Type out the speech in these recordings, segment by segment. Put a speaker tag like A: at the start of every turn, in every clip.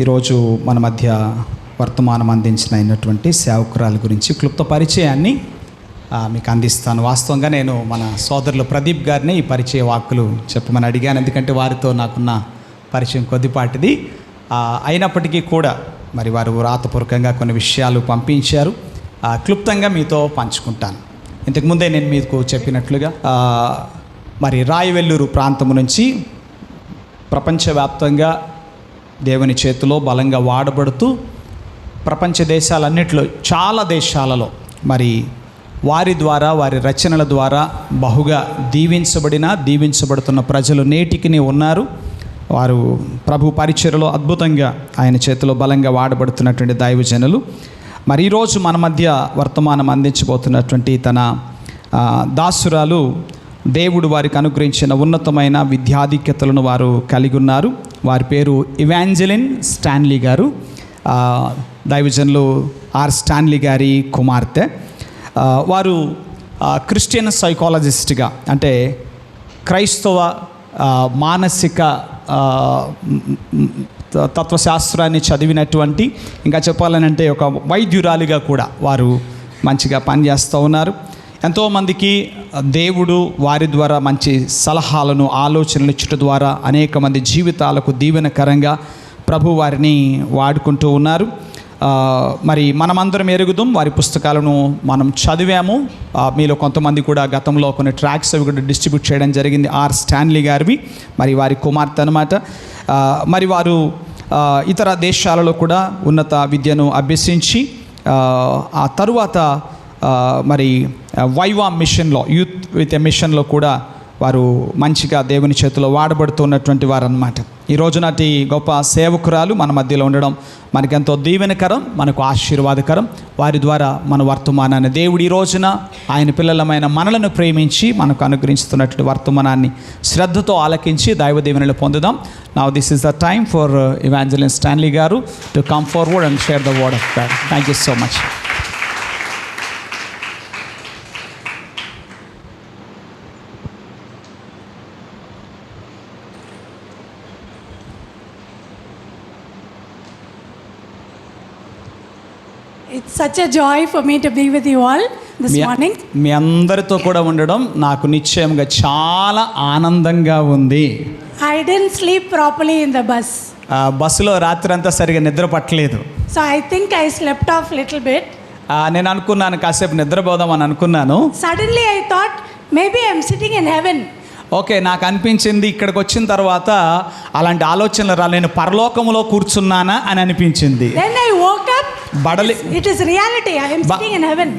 A: ఈరోజు మన మధ్య వర్తమానం అయినటువంటి సేవకురాల గురించి క్లుప్త పరిచయాన్ని మీకు అందిస్తాను. వాస్తవంగా నేను మన సోదరులు ప్రదీప్ గారిని ఈ పరిచయ వాక్కులు చెప్పమని అడిగాను, ఎందుకంటే వారితో నాకున్న పరిచయం కొద్దిపాటిది. అయినప్పటికీ కూడా మరి వారు రాతపూర్వకంగా కొన్ని విషయాలు పంపించారు, క్లుప్తంగా మీతో పంచుకుంటాను. ఇంతకుముందే నేను మీకు చెప్పినట్లుగా మరి రాయవెల్లూరు ప్రాంతం నుంచి ప్రపంచవ్యాప్తంగా దేవుని చేతిలో బలంగా వాడబడుతూ ప్రపంచ దేశాలన్నింటిలో చాలా దేశాలలో మరి వారి ద్వారా వారి రచనల ద్వారా బహుగా దీవించబడుతున్న ప్రజలు నేటికి ఉన్నారు. వారు ప్రభు పరిచర్యలో అద్భుతంగా ఆయన చేతిలో బలంగా వాడబడుతున్నటువంటి దైవజనులు. మరి ఈరోజు మన మధ్య వర్తమానం అందించబోతున్నటువంటి తన దాసురాలు దేవుడు వారికి అనుగ్రహించిన ఉన్నతమైన విద్యాధిక్యతలను వారు కలిగి ఉన్నారు. వారి పేరు ఇవాంజలిన్ స్టాన్లీ గారు. దైవజనులు ఆర్ స్టాన్లీ గారి కుమార్తె. వారు క్రిస్టియన్ సైకాలజిస్ట్గా, అంటే క్రైస్తవ మానసిక తత్వశాస్త్రాన్ని చదివినటువంటి, ఇంకా చెప్పాలనంటే ఒక వైద్యురాలిగా కూడా వారు మంచిగా పనిచేస్తూ ఉన్నారు. ఎంతోమందికి దేవుడు వారి ద్వారా మంచి సలహాలను ఆలోచనలు ఇచ్చుట ద్వారా అనేక మంది జీవితాలకు దీవెనకరంగా ప్రభు వారిని వాడుకుంటూ ఉన్నారు. మరి మనమందరం ఎరుగుదాం, వారి పుస్తకాలను మనం చదివాము. మీలో కొంతమంది కూడా గతంలో కొన్ని ట్రాక్స్ అవి కూడా డిస్ట్రిబ్యూట్ చేయడం జరిగింది, ఆర్ స్టాన్లీ గారివి. మరి వారి కుమార్తె అన్నమాట. మరి వారు ఇతర దేశాలలో కూడా ఉన్నత విద్యను అభ్యసించి ఆ తరువాత మరి వైవా మిషన్లో, యూత్ విత్ ఎ మిషన్లో కూడా వారు మంచిగా దేవుని చేతిలో వాడబడుతున్నటువంటి వారు అన్నమాట. ఈ రోజు నాటి గొప్ప సేవకురాలు మన మధ్యలో ఉండడం మనకెంతో దీవెనకరం, మనకు ఆశీర్వాదకరం. వారి ద్వారా మన వర్తమానాన్ని దేవుడు ఈ రోజున ఆయన పిల్లలమైన మనలను ప్రేమించి మనకు అనుగ్రహిస్తున్నటువంటి వర్తమానాన్ని శ్రద్ధతో ఆలకించి దైవ దీవెనలు పొందుదాం. Now this is the time for Evangeline Stanley గారు to come forward and share the word of God. Thank you so much.
B: It's such a joy for me to be with you all this morning.
A: మీ అందరితో కూడా ఉండడం నాకు నిశ్చయంగా చాలా ఆనందంగా ఉంది.
B: I didn't sleep properly in the bus.
A: బస్సులో రాత్రి అంతా సరిగా నిద్ర పట్టలేదు.
B: So I think I slept off little bit.
A: నేను అనుకున్నాను కాసేపు నిద్రపోదాం అని అనుకున్నాను.
B: Suddenly I thought maybe I'm sitting in heaven.
A: Okay, నాకు అనిపించింది ఇక్కడికి వచ్చిన తర్వాత అలాంటి ఆలోచనలు రా, నేను పరలోకంలో కూర్చున్నానా అని అనిపించింది.
B: Then I woke up. It is reality. I am sitting in heaven.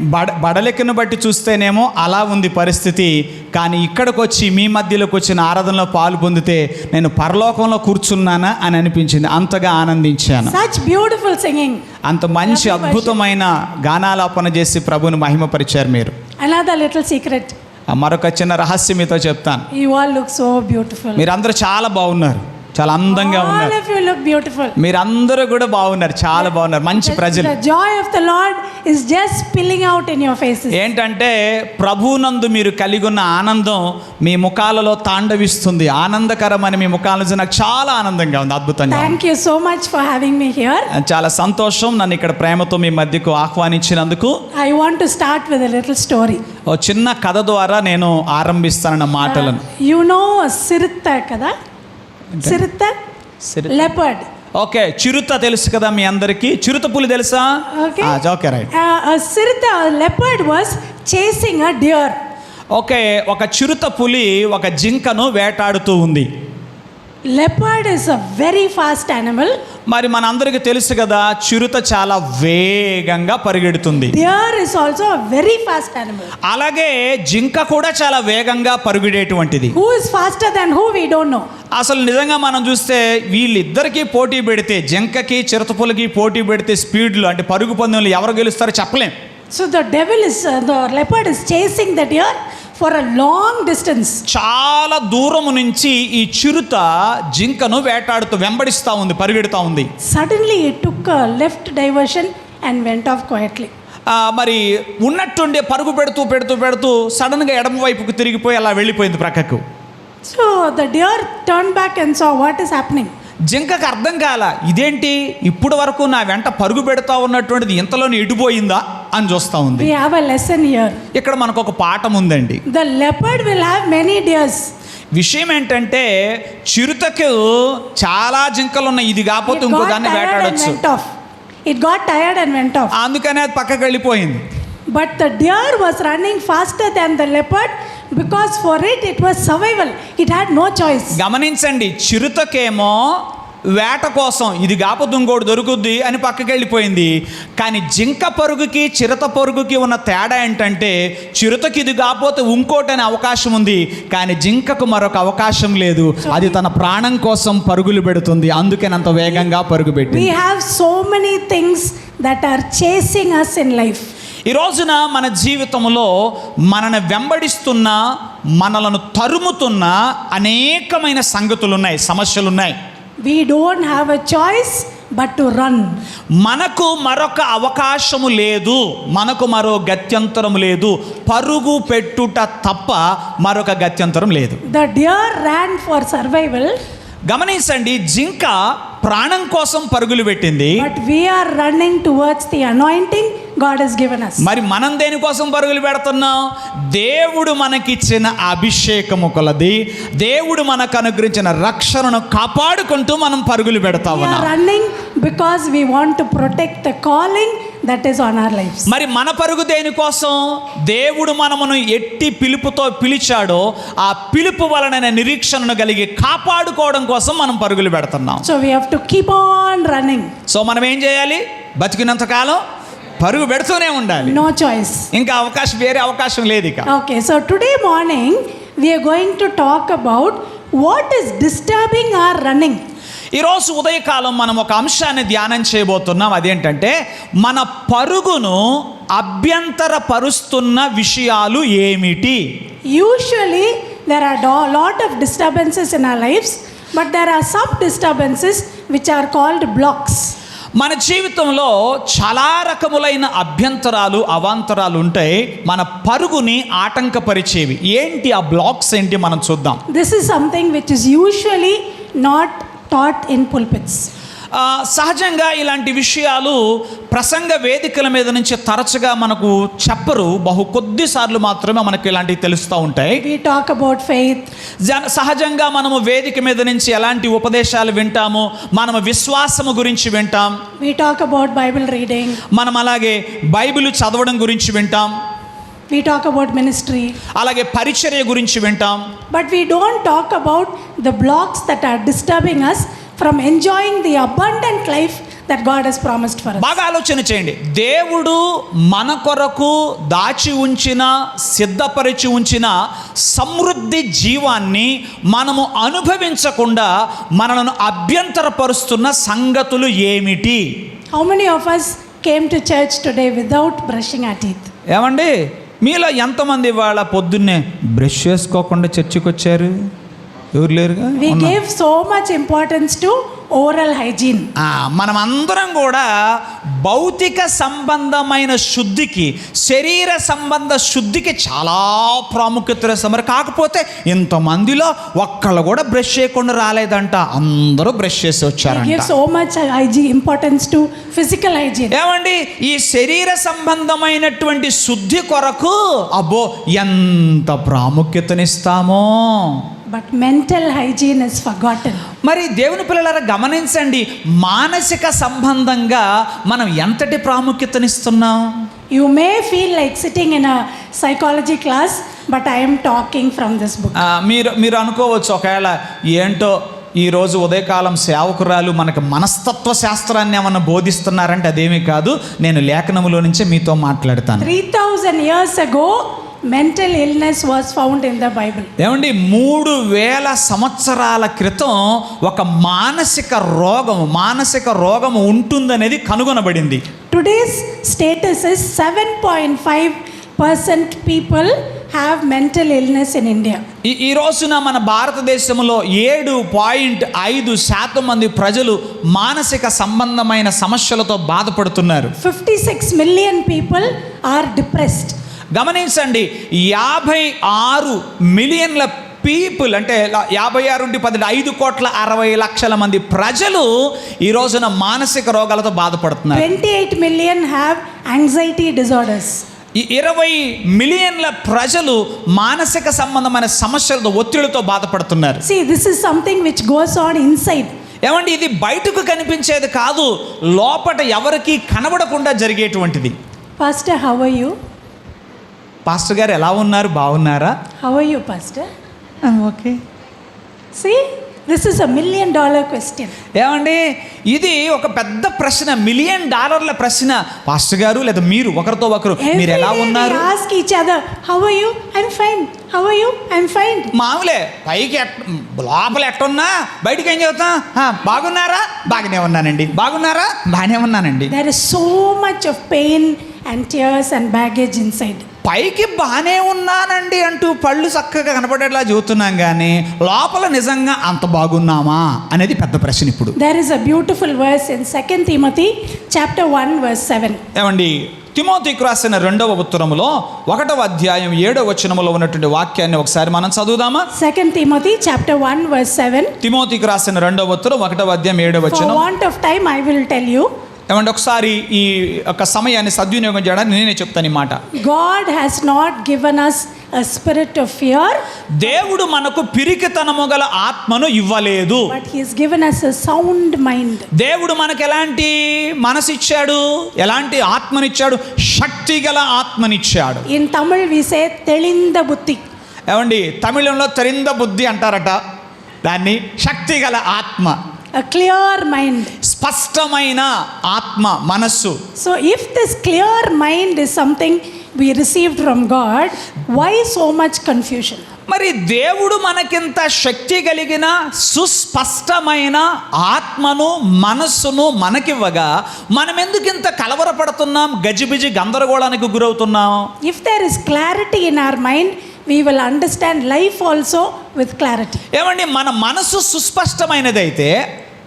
A: బడలెక్కను బట్టి చూస్తేనేమో అలా ఉంది పరిస్థితి, కానీ ఇక్కడికి వచ్చి మీ మధ్యలోకి వచ్చిన ఆరాధనలో పాలు పొందితే నేను పరలోకంలో కూర్చున్నానా అని అనిపించింది. అంతగా ఆనందించాను.
B: Such beautiful singing.
A: అంత మంచి అద్భుతమైన గానాలాపన చేసి ప్రభుని మహిమపరిచారు మీరు.
B: Another little secret.
A: మరొక చిన్న రహస్యం మీతో చెప్తాను.
B: You all look so beautiful.
A: మీరందరూ చాలా బాగున్నారు, చాలా అందంగా ఉన్నారు.
B: All of you look beautiful.
A: మీరందరూ కూడా బాగున్నారు, చాలా బాగున్నారు, మంచి ప్రజలు.
B: The joy of the Lord is just spilling out in your faces.
A: ఏంటంటే ప్రభునందు మీరు కలిగి ఉన్న ఆనందం మీ ముఖాలలో తాండవిస్తుంది. ఆనందకరమైన మీ ముఖాలను నాకు చాలా ఆనందంగా ఉంది, అద్భుతంగా.
B: Thank you so much for having me here.
A: చాలా సంతోషం నన్ను ఇక్కడ ప్రేమతో మీ మధ్యకు ఆహ్వానించినందుకు.
B: I want to start with a little story.
A: ఓ చిన్న కథ ద్వారా నేను ఆరంభిస్తానన్న మాటలను.
B: You know సిరుత కదా? సిరుత leopard.
A: ఓకే, చిరుత తెలుసు కదా మీ అందరికీ. చిరుత పులి తెలుసా? Okay, right.
B: సిరుత leopard was chasing a deer.
A: Okay, ఒక చిరుత పులి ఒక జింకను వేటాడుతూ ఉంది.
B: Leopard is a very fast animal.
A: మరి మన అందరికీ తెలుసు కదా, చిరుత చాలా వేగంగా పరిగెడుతుంది.
B: Deer is also a very fast animal.
A: అలాగే జింక కూడా చాలా వేగంగా పరుగెడేటువంటిది.
B: Who is faster than who we don't know.
A: అసలు నిజంగా మనం చూస్తే వీళ్ళిద్దరికీ పోటీ పెడితే, జింకకి చిరుతపులికి పోటీ పెడితే స్పీడ్లో, అంటే పరుగు పందెంలో ఎవరు గెలుస్తారో చెప్పలేం.
B: So the leopard is chasing the deer for a long distance.
A: చాలా దూరము నుంచి ఈ చిరుత జింకను వెంబడిస్తూ ఉంది, పరిగెడుతూ ఉంది.
B: Suddenly it took a left diversion and went off quietly.
A: మరి ఉన్నట్టుండే పరుగు పెడుతూ సడన్గా ఎడమ వైపుకు తిరిగిపోయి అలా వెళ్ళిపోయింది ప్రక్కకు.
B: So the deer turned back and saw what is happening.
A: జింకకు అర్థం కాల, ఇదేంటి ఇప్పుడు వరకు నా వెంట పరుగు పెడతా ఉన్నటువంటిది ఇంతలోనే ఎడిపోయిందా అని చూస్తూ ఉంది.
B: We have a lesson here.
A: ఇక్కడ మనకు ఒక పాఠం ఉందండి.
B: The leopard will have many deers.
A: విషయం ఏంటంటే చిరుతకు చాలా జింకలు ఉన్నాయి, ఇది కాకపోతే
B: It
A: ఇంకో
B: got
A: దాన్ని
B: tired and
A: వేటాడొచ్చు.
B: went off. It got tired and went off.
A: అందుకనే అది పక్కకి వెళ్ళిపోయింది.
B: But the deer was running faster than the leopard because for it was survival. It had no choice.
A: గమనించండి, చిరుతకేమో వేట కోసం ఇది కాకపోతే ఇంకోటి దొరుకుద్ది అని పక్కకి వెళ్ళిపోయింది. కానీ జింక పరుగుకి చిరుత పరుగుకి ఉన్న తేడా ఏంటంటే చిరుతకి ఇది కాకపోతే ఇంకోటి అనే అవకాశం ఉంది, కానీ జింకకు మరొక అవకాశం లేదు. అది తన ప్రాణం కోసం పరుగులు పెడుతుంది, అందుకని అంత వేగంగా పరుగు
B: We
A: పెట్టింది.
B: have so many things that are chasing us in life.
A: ఈ రోజున మన జీవితంలో మనల్ని వెంబడిస్తున్న, మనలను తరుముతున్న అనేకమైన సంగతులు ఉన్నాయి, సమస్యలు ఉన్నాయి.
B: We don't have a choice but to run.
A: మనకు మరొక అవకాశము లేదు, మనకు మరో గత్యంతరం లేదు, పరుగు పెట్టుట తప్ప మరొక గత్యంతరం లేదు.
B: The deer ran for survival,
A: గమనించండి, జింక ప్రాణం కోసం పరుగులు పెట్టింది,
B: but we are running towards the anointing God has given us.
A: మరి మనం దేనికోసం పరుగులు పెడుతున్నాం? దేవుడు మనకిచ్చిన అభిషేకము కొలది, దేవుడు మనకు అనుగ్రహించిన రక్షణను కాపాడుకుంటూ మనం పరుగులు పెడతా
B: We are
A: ఉన్నాం.
B: running because we want to protect the calling that is on our lives.
A: మరి మన పరుగు దేనికోసం? దేవుడు మనమును ఎట్టి పిలుపుతో పిలిచాడో ఆ పిలుపు వలన నిరీక్షణను కలిగి కాపాడుకోవడం కోసం మనం పరుగులు పెడుతున్నాం.
B: So we have to keep on running.
A: So మనం ఏం చేయాలి? బతికినంత కాలం పరుగు పెడుతూనే ఉండాలి,
B: No choice.
A: ఇంకా వేరే అవకాశం లేదు ఇక.
B: Okay, so today morning we are going to talk about what is disturbing our running.
A: ఈరోజు ఉదయకాలం మనం ఒక అంశాన్ని ధ్యానం చేయబోతున్నాం. అదేంటంటే మన పరుగును అభ్యంతరపరుస్తున్న విషయాలు ఏమిటి?
B: Usually there are a lot of disturbances in our lives, but there are some disturbances which are called blocks.
A: మన జీవితంలో చాలా రకములైన అభ్యంతరాలు, అవాంతరాలు ఉంటాయి, మన పరుగుని ఆటంకపరిచేవి. ఏంటి ఆ బ్లాక్స్ ఏంటి మనం చూద్దాం.
B: This is something which is usually not taught in pulpits.
A: సహజంగా ఇలాంటి విషయాలు ప్రసంగ వేదికల మీద నుంచి తరచుగా మనకు చెప్పరు, బహు కొద్దిసార్లు మాత్రమే మనకు ఇలాంటివి తెలుస్తూ ఉంటాయి.
B: We talk about faith.
A: సహజంగా మనము వేదిక మీద నుంచి ఎలాంటి ఉపదేశాలు వింటాము, మనము విశ్వాసము గురించి వింటాం,
B: We talk about Bible reading.
A: మనం అలాగే బైబిల్ చదవడం గురించి వింటాం,
B: We talk about ministry.
A: అలాగే పరిచర్య గురించి వింటాం.
B: But we don't talk about the blocks that are disturbing us from enjoying the abundant life that God has promised for us.
A: బాగా ఆలోచన చేయండి. దేవుడు మన కొరకు దాచి ఉంచిన, సిద్ధపరిచి ఉంచిన సమృద్ధి జీవాన్ని మనము అనుభవించకుండా మనలను అభ్యంతరపరుస్తున్న సంగతులు ఏమిటి?
B: How many of us came to church today without brushing our teeth?
A: ఏమండి, మీలో ఎంతమంది వాళ్ళ పొద్దున్నే బ్రష్ చేసుకోకుండా చర్చికి వచ్చారు? ఎవరు లేరుగా.
B: We gave so much importance to oral hygiene.
A: మనం అందరం కూడా భౌతిక సంబంధమైన శుద్ధికి, శరీర సంబంధ శుద్ధికి చాలా ప్రాముఖ్యత ఇస్తాం. మరి కాకపోతే ఇంతమందిలో ఒక్కళ్ళు కూడా బ్రష్ చేయకుండా రాలేదంట, అందరూ బ్రష్ చేసి
B: We
A: వచ్చారంట.
B: give so much importance to physical hygiene.
A: ఏమండి, ఈ శరీర సంబంధమైనటువంటి శుద్ధి కొరకు అబ్బో ఎంత ప్రాముఖ్యతనిస్తామో,
B: But mental hygiene is forgotten.
A: మరి దేవుని పిల్లలారా గమనించండి, మానసిక సంబంధంగా మనం ఎంతటి ప్రాముఖ్యతనిస్తున్నాం?
B: You may feel like sitting in a psychology class, but I am talking from this book.
A: మీరు అనుకోవచ్చు, ఒకవేళ ఏంటో ఈరోజు ఉదయకాలం సేవకురాలు మనకు మనస్తత్వ శాస్త్రాన్ని ఏమన్నా బోధిస్తున్నారంటే అదేమీ కాదు, నేను లేఖనములో నుంచే మీతో మాట్లాడతాను.
B: 3000 years ago, mental illness was found in the Bible.
A: ఏమండి, 3000 సంవత్సరాల క్రితం ఒక మానసిక రోగము ఉంటుందనేది కనుగొనబడింది.
B: Today's status is 7.5% people have mental illness in India.
A: ఈ రోజున మన భారతదేశంలో 7.5% మంది ప్రజలు మానసిక సంబంధమైన సమస్యలతో బాధపడుతున్నారు.
B: 56 million people are depressed.
A: గమనించండి, 56 మిలియన్ల పీపుల్ అంటే 56 5,60,00,000 మంది ప్రజలు ఈ రోజున మానసిక రోగాలతో బాధపడుతున్నారు.
B: 28 million have anxiety disorders.
A: ఈ 20 మిలియన్ల ప్రజలు మానసిక సంబంధమైన సమస్యలతో ఒత్తిడితో బాధపడుతున్నారు.
B: See, this is something which goes on inside.
A: ఏమండి, ఇది బయటకు కనిపించేది కాదు, లోపట ఎవరికి కనబడకుండా జరిగేటువంటిది.
B: Pastor, how are you?
A: Pastor గారు ఎలా ఉన్నారు, బాగున్నారా?
B: How are you, Pastor?
A: Okay.
B: See, this is $1 million question.
A: ఏమండి, ఇది ఒక పెద్ద ప్రశ్న, $1 మిలియన్ ప్రశ్న. పాస్టర్ గారు లేదా మీరు ఒకరితో ఒకరు మీరు ఎలా
B: Every day
A: ఉన్నారు?
B: we ask each other, how are you? I'm fine. How are you? I'm fine.
A: మామూలే, పైకి లోపల ఎట్టున్నా బయటికి ఏం చెబుతాం, బాగున్నారా, బాగానే ఉన్నానండి, బాగున్నారా, బాగానే ఉన్నానండి.
B: There is so much of pain and tears and baggage inside.
A: పైకి బాగానే ఉన్నానండి అంటూ పళ్ళు చక్కగా కనపడేలా చెబుతున్నాం, కానీ లోపల నిజంగా అంత బాగున్నామా అనేది పెద్ద ప్రశ్న. ఇప్పుడు
B: There is a beautiful verse in 2 Timothy chapter 1 verse 7.
A: ఏమండి, తిమోతికి రాసిన 2వ ఉత్తరములో 1వ అధ్యాయం 7వ వచనములో ఉన్నటువంటి వాక్యాన్ని ఒకసారి మనం చదువుదామా?
B: 2 Timothy chapter 1 verse 7.
A: తిమోతికి రాసిన 2వ ఉత్తరం 1వ అధ్యాయం 7వ
B: For
A: వచనం.
B: want of time I will tell you.
A: ఏమంటే, ఒకసారి ఈ యొక్క సమయాన్ని సద్వినియోగం చేయడానికి నేనే చెప్తాను ఈ మాట.
B: God has not given us a spirit of fear,
A: దేవుడు మనకు పిరికితనము గల ఆత్మను ఇవ్వలేదు,
B: but he has given us a sound mind.
A: దేవుడు మనకు ఎలాంటి మనసు ఇచ్చాడు, ఎలాంటి ఆత్మనిచ్చాడు? శక్తి గల ఆత్మనిచ్చాడు.
B: In Tamil we say telinda buddhi.
A: ఏమండి, తమిళంలో తెరింద బుద్ధి అంటారట, దాన్ని శక్తి గల ఆత్మ,
B: A clear mind.
A: స్పష్టమైన ఆత్మ, మనస్సు.
B: So if this clear mind is something we received from God, why so much confusion?
A: మరి దేవుడు మనకింత శక్తి కలిగిన సుస్పష్టమైన ఆత్మను మనస్సును మనకివ్వగా మనం ఎందుకు ఇంత కలవరపడుతున్నాం, గజిబిజి గందరగోళానికి గురవుతున్నాం?
B: If there is clarity in our mind, we will understand life also with clarity.
A: ఏమండి, మన మనసు సుస్పష్టమైనదైతే,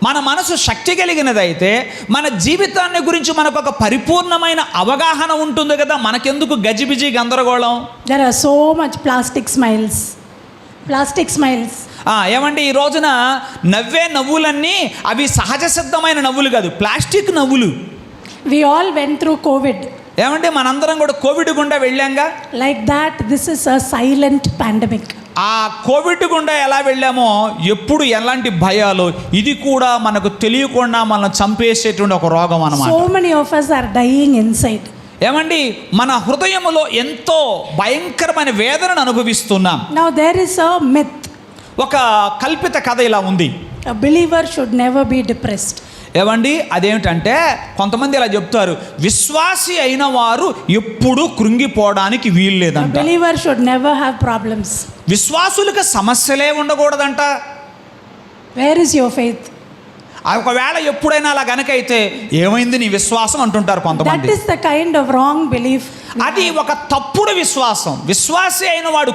A: మన మనసు శక్తి కలిగినదైతే మన జీవితాన్ని గురించి మనకు ఒక పరిపూర్ణమైన అవగాహన ఉంటుంది కదా. మనకెందుకు గజిబిజి గందరగోళం?
B: There are so much plastic smiles.
A: ఏమండి, ఈ రోజున నవ్వే నవ్వులన్నీ అవి సహజ సిద్ధమైన నవ్వులు కాదు, ప్లాస్టిక్ నవ్వులు.
B: We all went through COVID.
A: ఏమంటే, మనందరం కూడా కోవిడ్ గుండా వెళ్ళాంగా.
B: Like that, this is a silent pandemic.
A: ఆ కోవిడ్ గుండా ఎలా వెళ్ళామో, ఎప్పుడు ఎలాంటి భయాలు, ఇది కూడా మనకు తెలియకుండా మనల్ని చంపేసేటువంటి ఒక రోగం అన్నమాట.
B: So many of us are dying inside.
A: ఏమండి, మన హృదయములో ఎంతో భయంకరమైన వేదనను అనుభవిస్తున్నాం.
B: Now there is a myth.
A: ఒక కల్పిత కథ ఇలా ఉంది.
B: A believer should never be depressed.
A: ఏమండి, అదేమిటంటే కొంతమంది ఇలా చెప్తారు, విశ్వాసి అయిన వారు ఎప్పుడూ కృంగిపోవడానికి వీలు
B: A
A: లేదంట.
B: believer should never have problems.
A: విశ్వాసులకు సమస్యలే ఉండకూడదంట.
B: Where is your faith?
A: ఒకవేళ ఎప్పుడైనా అలా గనకైతే ఏమైంది నీ విశ్వాసం అంటుంటారు
B: That
A: కొంతమంది.
B: is the kind of wrong belief.
A: అది ఒక తప్పుడు విశ్వాసం. విశ్వాసి అయిన వాడు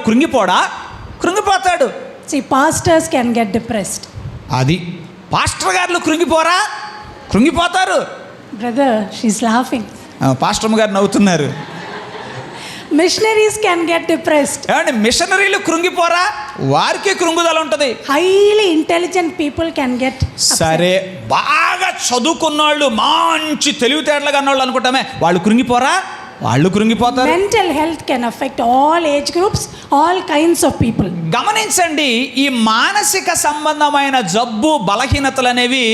A: కృంగిపోతాడు.
B: See, pastors can get depressed.
A: అది పాస్టర్ గారు కృంగిపోతారు.
B: Brother, she's laughing.
A: పాస్టర్ గారు నవ్వుతున్నారు.
B: Missionaries can get depressed.
A: ఏమండి, మిషనరీలు కృంగిపోరా? వారికి కృంగుదల ఉంటుంది.
B: Highly intelligent people can get upset.
A: సరే, బాగా చదువుకున్నోళ్ళు, మంచి తెలివితేటలుగా ఉన్నోళ్ళు అనుకుంటామే, వాళ్ళు కృంగిపోరా? వాళ్ళు కృంగిపోతారు.
B: Mental health can affect all age groups, all kinds of people.
A: గమనించండి, ఈ మానసిక సంబంధమైన జబ్బు బలహీనతలు అనేవి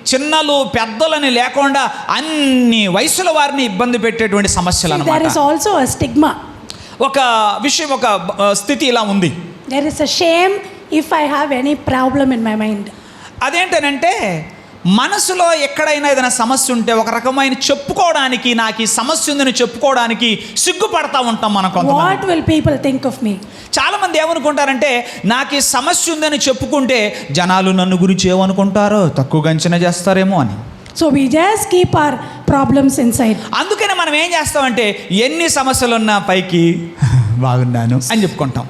A: చిన్నలు పెద్దలని లేకుండా అన్ని వయసుల వారిని ఇబ్బంది పెట్టేటువంటి సమస్యలు
B: There
A: అన్నమాట.
B: is also a stigma.
A: ఒక విషయం, ఒక స్థితి ఇలా ఉంది.
B: There is a shame if I have any problem in my mind.
A: అదేంటనంటే, మనసులో ఎక్కడైనా ఏదైనా సమస్య ఉంటే ఒక రకమైన చెప్పుకోవడానికి, నాకు ఈ సమస్య ఉందని చెప్పుకోవడానికి సిగ్గుపడతా ఉంటాం మనం కొంతమంది.
B: What will people think of me?
A: చాలామంది ఏమనుకుంటారంటే, నాకు ఈ సమస్య ఉందని చెప్పుకుంటే జనాలు నన్ను గురించి ఏమనుకుంటారో, తక్కువగా అంచనా చేస్తారేమో అని.
B: So we just keep our problems inside.
A: అందుకనే మనం ఏం చేస్తామంటే, ఎన్ని సమస్యలున్నా పైకి బాగున్నాను అని చెప్పుకుంటాం.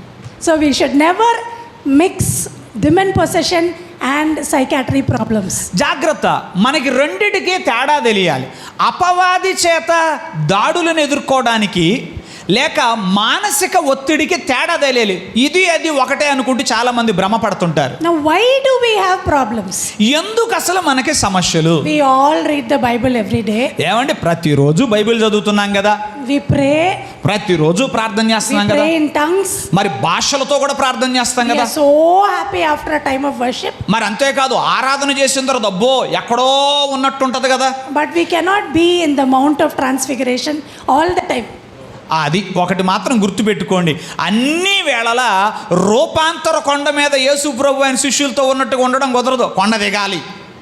B: So we should never mix demon possession and psychiatry problems.
A: జాగ్రత్త, మనకి రెండిటికి తేడా తెలియాలి. అపవాది చేత దాడులను ఎదుర్కోవడానికి లేక మానసిక ఒత్తిడికి తేడా తెలియాలి. ఇది అది ఒకటే అనుకుంటూ చాలా మంది భ్రమపడుతుంటారు.
B: Now, why do we have problems?
A: ఎందుకు అసలు మనకి సమస్యలు?
B: We all read the Bible every day.
A: ఏమంటే ప్రతిరోజు బైబిల్ చదువుతున్నాం కదా,
B: We pray.
A: ప్రతిరోజు ప్రార్థన
B: We
A: చేస్తున్నాం కదా,
B: pray in tongues.
A: మరి భాషలతో కూడా ప్రార్థన చేస్తాం
B: We
A: కదా.
B: are so happy after a time of worship.
A: మరి అంతేకాదు ఆరాధన చేసిన తర్వాత అబ్బో ఎక్కడో ఉన్నట్టుంటది కదా.
B: But we cannot be in the Mount of Transfiguration all the time.
A: అది ఒకటి మాత్రం గుర్తుపెట్టుకోండి, అన్ని వేళలా రూపాంతర కొండ మీద యేసు ప్రభు ఆయన శిష్యులతో ఉన్నట్టుగా ఉండడం కుదరదు, కొండ దిగాలి.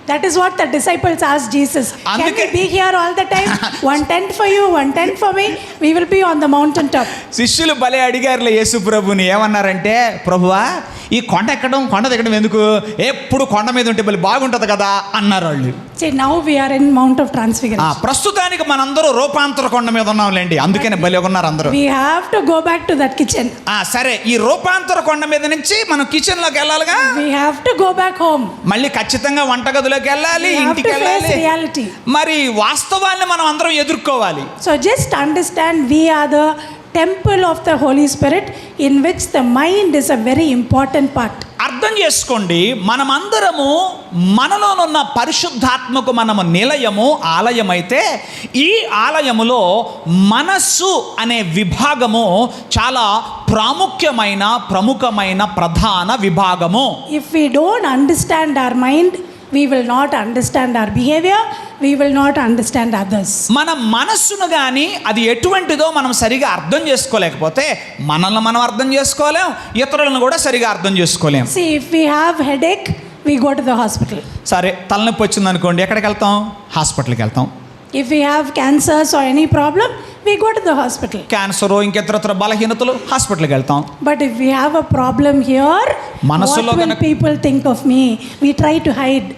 B: That is what the disciples asked Jesus. Can we
A: అందుకే-
B: be here all the time? One tent for you, one tent for me. We will be on the mountain top.
A: శిష్యులు భలే అడిగారులే యేసు ప్రభుని, ఏమన్నారంటే ప్రభువా ఈ కొండ ఎక్కడం కొండ దిగడం ఎందుకు, ఎప్పుడు కొండ మీద ఉంటే భలే బాగుంటుంది కదా అన్నారు వాళ్ళు.
B: See, now we are in Mount of Transfiguration.
A: ప్రస్తుతానికి మనందరూ రూపాంతర కొండ మీద ఉన్నాంలేండి, అందుకనే భలే ఉన్నారు అందరూ.
B: We have to go back to that kitchen.
A: సరే, ఈ రూపాంతర కొండ మీద నుంచి మనం కిచెన్లోకి వెళ్ళాలిగా,
B: We have to go back home.
A: మళ్ళీ ఖచ్చితంగా వంటగదిలోకి వెళ్ళాలి,
B: We have
A: ఇంటికి
B: to face
A: వెళ్ళాలి.
B: reality.
A: మరి వాస్తవాన్ని మనం అందరం ఎదుర్కోవాలి.
B: So just understand, we are the temple of the Holy Spirit, in which the mind is a very important part.
A: అర్థం చేసుకోండి, మనమందరము మనలోనున్న పరిశుద్ధాత్మకు మనము నిలయము, ఆలయమైతే ఈ ఆలయములో మనస్సు అనే విభాగము చాలా ప్రాముఖ్యమైన ప్రముఖమైన ప్రధాన విభాగము.
B: If we don't understand our mind, we will not understand our behavior, we will not understand others.
A: మన మనస్సును కానీ అది ఎటువంటిదో మనం సరిగా అర్థం చేసుకోలేకపోతే మనల్ని మనం అర్థం చేసుకోలేం, ఇతరులను కూడా సరిగా అర్థం చేసుకోలేం.
B: See, if we have headache, we go to the hospital.
A: సరే, తలనొప్పి వచ్చింది అనుకోండి, ఎక్కడికి వెళ్తాం? హాస్పిటల్కి వెళ్తాం.
B: If we have cancers or any problem, we go to the hospital.
A: Cancer, ఇంకెతరతర బలహీనతలు, హాస్పిటల్కి వెళ్తాం.
B: But if we have a problem here,
A: మనసులో
B: what will
A: గనక-
B: people think of me? We try to hide.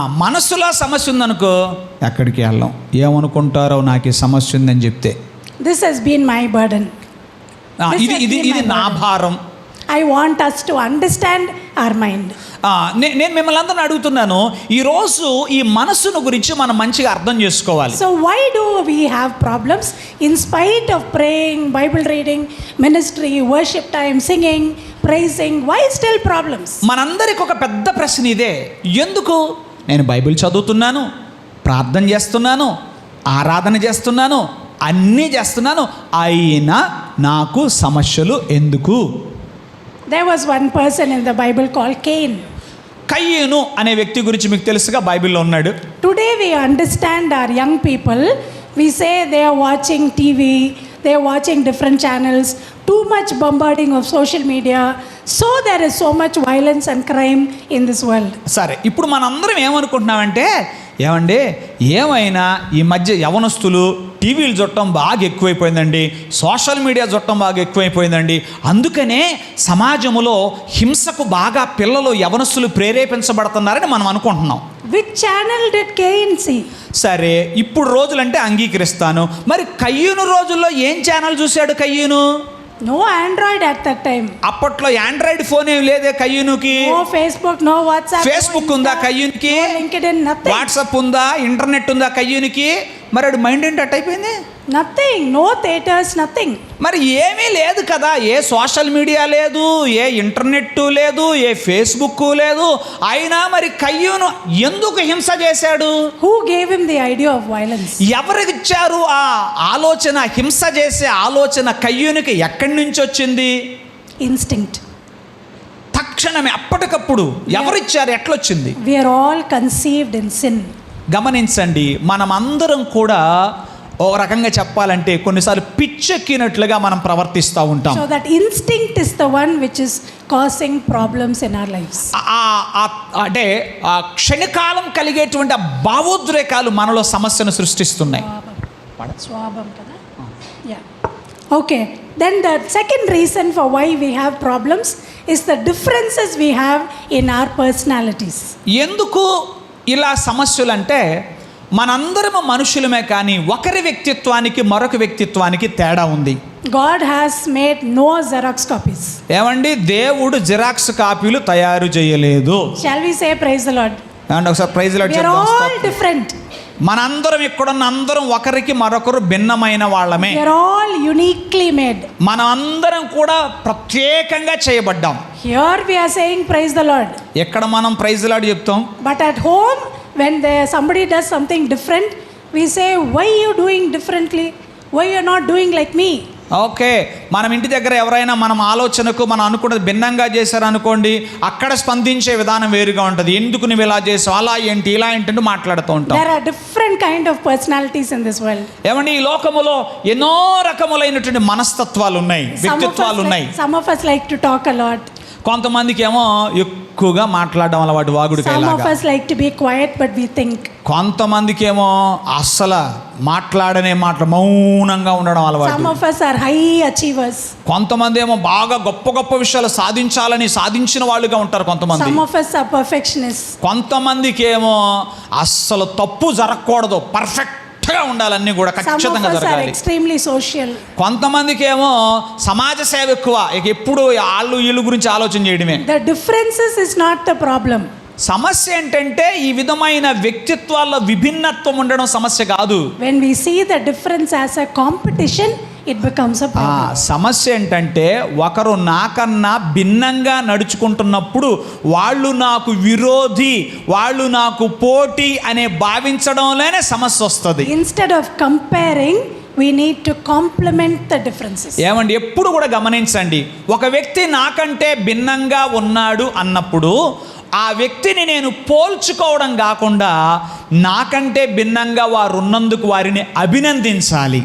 A: మనసులో సమస్య ఉందనుకో, ఎక్కడికి వెళ్ళాం, ఏమనుకుంటారో నాకు ఈ సమస్య ఉందని చెప్తే.
B: This has been my burden.
A: ఇది ఇది ఇది నా భారం.
B: I want us to understand our mind.
A: నేను మిమ్మల్ని అందరిని అడుగుతున్నాను, ఈరోజు ఈ మనస్సును గురించి మనం మంచిగా అర్థం చేసుకోవాలి.
B: So why do we have problems in spite of praying, Bible reading, ministry, worship time, singing, praising? Why still problems?
A: మనందరికి ఒక పెద్ద ప్రశ్న ఇదే, ఎందుకు నేను బైబిల్ చదువుతున్నాను, ప్రార్థన చేస్తున్నాను, ఆరాధన చేస్తున్నాను, అన్నీ చేస్తున్నాను, అయినా నాకు సమస్యలు ఎందుకు?
B: There was one person in the Bible called Cain.
A: కయ్యేను అనే వ్యక్తి గురించి మీకు తెలుసుగా, బైబిల్లో ఉన్నాడు.
B: Today we understand our young people. We say they are watching TV, they are watching different channels, too much bombarding of social media. So there is so much violence and crime in this world.
A: సరే, ఇప్పుడు మనందరం ఏమనుకుంటున్నామంటే, ఏమండి ఏమైనా ఈ మధ్య యవనస్తులు టీవీలు చూడటం బాగా ఎక్కువైపోయిందండి, సోషల్ మీడియా చూడటం బాగా ఎక్కువైపోయిందండి, అందుకనే సమాజంలో హింసకు బాగా పిల్లలు యవనస్తులు ప్రేరేపించబడుతున్నారని మనం అనుకుంటున్నాం.
B: Which channel did Cain see?
A: సరే, ఇప్పుడు రోజులంటే అంగీకరిస్తాను, మరి కయ్యూను రోజుల్లో ఏం ఛానల్ చూశాడు కయ్యూను?
B: No Android at that time.
A: అప్పట్లో ఆండ్రాయిడ్ ఫోన్ ఏమి లేదే కయ్యూనుకి.
B: No Facebook, no WhatsApp.
A: Facebook ఉందా కయ్యూనికి?
B: No LinkedIn, nothing.
A: వాట్సాప్ ఉందా? ఇంటర్నెట్ ఉందా కయ్యూనికి? మరి వాడు మైండ్ ఏంటి అట్ అయిపోయింది?
B: Nothing. No theaters, nothing.
A: మరి ఏమీ లేదు కదా, ఏ సోషల్ మీడియా లేదు, ఏ ఇంటర్నెట్ లేదు, ఏ ఫేస్బుక్ లేదు, అయినా మరి కయ్యూను ఎందుకు హింస చేశాడు?
B: Who gave him the idea of violence?
A: ఎవరికిచ్చారు ఆ ఆలోచన, హింస చేసే ఆలోచన కయ్యూనికి ఎక్కడి నుంచి వచ్చింది?
B: Instinct.
A: తక్షణమే అప్పటికప్పుడు ఎవరిచ్చారు, ఎట్లొచ్చింది?
B: We are all conceived in sin.
A: గమనించండి, మనమందరం కూడా ఓ రకంగా చెప్పాలంటే కొన్నిసార్లు పిచ్చెక్కినట్లుగా మనం ప్రవర్తిస్తూ ఉంటాం.
B: So that instinct is the one which is causing problems in our lives.
A: అంటే ఆ క్షణికాలం కలిగేటువంటి ఆ భావోద్రేకాలు మనలో సమస్యను సృష్టిస్తున్నాయి.
B: Swabham kada? Yeah. Okay. Then the second reason for why we have problems is the differences we have in our personalities.
A: ఎందుకు ఇలా సమస్యలు అంటే, మనందరము మనుషులమే కానీ ఒకరి వ్యక్తిత్వానికి మరొక వ్యక్తిత్వానికి తేడా ఉంది.
B: God has made no Xerox copies.
A: ఏమండి, దేవుడు జిరాక్స్ కాపీలు తయారు చేయలేదు.
B: Shall we say praise the Lord?
A: ఏమంటే ఒకసారి ప్రైజ్ లార్డ్
B: We are
A: చెప్దాం.
B: all different.
A: మనందరం ఇక్కడున్న అందరం ఒకరికి మరొకరు భిన్నమైన వాళ్ళమే.
B: We are all uniquely made.
A: మనం అందరం కూడా ప్రత్యేకంగా చేయబడ్డాం.
B: Here we are saying praise the Lord.
A: ఎక్కడ మనం ప్రైజ్ లార్డ్ చెప్తాం,
B: But at home, when somebody does something different, we say, why you doing differently? Why you are not doing like me?
A: Okay, మనం ఇంటి దగ్గర ఎవరైనా మనం ఆలోచనకు మనం అనుకున్నది భిన్నంగా చేశారనుకోండి, అక్కడ స్పందించే విధానం వేరుగా ఉంటుంది. ఎందుకు నువ్వు ఇలా చేసావు, అలా ఏంటి, ఇలా ఏంటి అంటూ మాట్లాడుతూ ఉంటాం.
B: There are different kind of personalities in this world.
A: ఏమండి, ఈ లోకములో ఎన్నో రకములైనటువంటి మనస్తత్వాలు ఉన్నాయి, వ్యక్తిత్వాలు ఉన్నాయి.
B: Some of us like to talk a lot.
A: కొంతమందికి ఏమో ఎక్కువగా మాట్లాడడం అలవాటు, వాగుడికి
B: Some of
A: లాగా.
B: us like to be quiet, but we think.
A: కొంతమందికి ఏమో అస్సలు మాట్లాడనే మౌనంగా ఉండడం అలవాటు.
B: Some of us are high achievers.
A: కొంతమంది ఏమో బాగా గొప్ప గొప్ప విషయాలు సాధించిన వాళ్ళుగా ఉంటారు కొంతమంది.
B: Some of us are perfectionists.
A: కొంతమందికి ఏమో అస్సలు తప్పు జరగకూడదు, పర్ఫెక్ట్గా ఉండాలన్నీ కూడా
B: Some of
A: ఖచ్చితంగా
B: us are
A: జరగాలి.
B: extremely social.
A: కొంతమందికి ఏమో సమాజ సేవ ఎక్కువ, ఇక ఎప్పుడు వాళ్ళు వీళ్ళు గురించి ఆలోచన చేయడమే.
B: The differences is not the problem.
A: సమస్య ఏంటంటే ఈ విధమైన వ్యక్తిత్వాల్లో విభిన్నత్వం ఉండడం సమస్య కాదు.
B: When we see the difference as a competition, it becomes a problem.
A: సమస్య ఏంటంటే ఒకరు నాకన్నా భిన్నంగా నడుచుకుంటున్నప్పుడు వాళ్ళు నాకు విరోధి, వాళ్ళు నాకు పోటీ అనే భావించడంలోనే సమస్య వస్తుంది.
B: Instead of comparing, we need to complement the differences.
A: ఏమండి, ఎప్పుడు కూడా గమనించండి, ఒక వ్యక్తి నాకంటే భిన్నంగా ఉన్నాడు అన్నప్పుడు ఆ వ్యక్తిని నేను పోల్చుకోవడం కాకుండా నాకంటే భిన్నంగా వారు ఉన్నందుకు వారిని అభినందించాలి.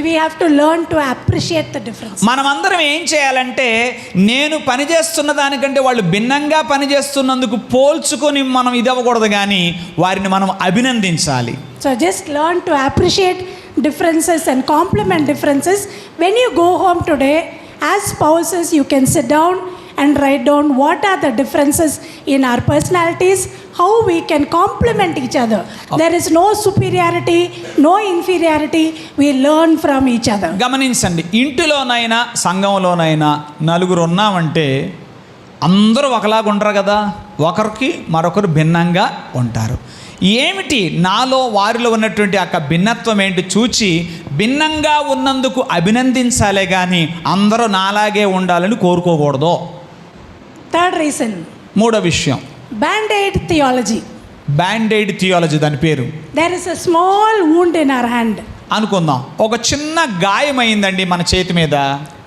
B: We have to learn to appreciate the difference.
A: మనమందరం ఏం చేయాలంటే, నేను పనిచేస్తున్న దానికంటే వాళ్ళు భిన్నంగా పనిచేస్తున్నందుకు పోల్చుకొని మనం ఇది అవ్వకూడదు, కానీ వారిని మనం అభినందించాలి.
B: So just learn to appreciate differences and complement differences. When you go home today, as spouses, you can sit down and write down what are the differences in our personalities, how we can complement each other. There is no superiority, no inferiority. We learn from each other.
A: గమనించండి, ఇంటిలోనైనా సంఘంలోనైనా నలుగురు ఉన్నామంటే అందరూ ఒకలాగా ఉండరు కదా, ఒకరికి మరొకరు భిన్నంగా ఉంటారు. ఏమిటి నాలో వారిలో ఉన్నటువంటి ఆ భిన్నత్వం ఏంటి చూచి భిన్నంగా ఉన్నందుకు అభినందించాలే కానీ అందరూ నాలాగే ఉండాలని కోరుకోకూడదు.
B: Third reason,
A: మూడో విషయం,
B: Band-Aid theology.
A: బ్యాండ్-ఎయిడ్ థియాలజీ దాని పేరు.
B: There is a small wound in our hand.
A: అనుకుందాం, ఒక చిన్న గాయమైందండి మన చేతి మీద.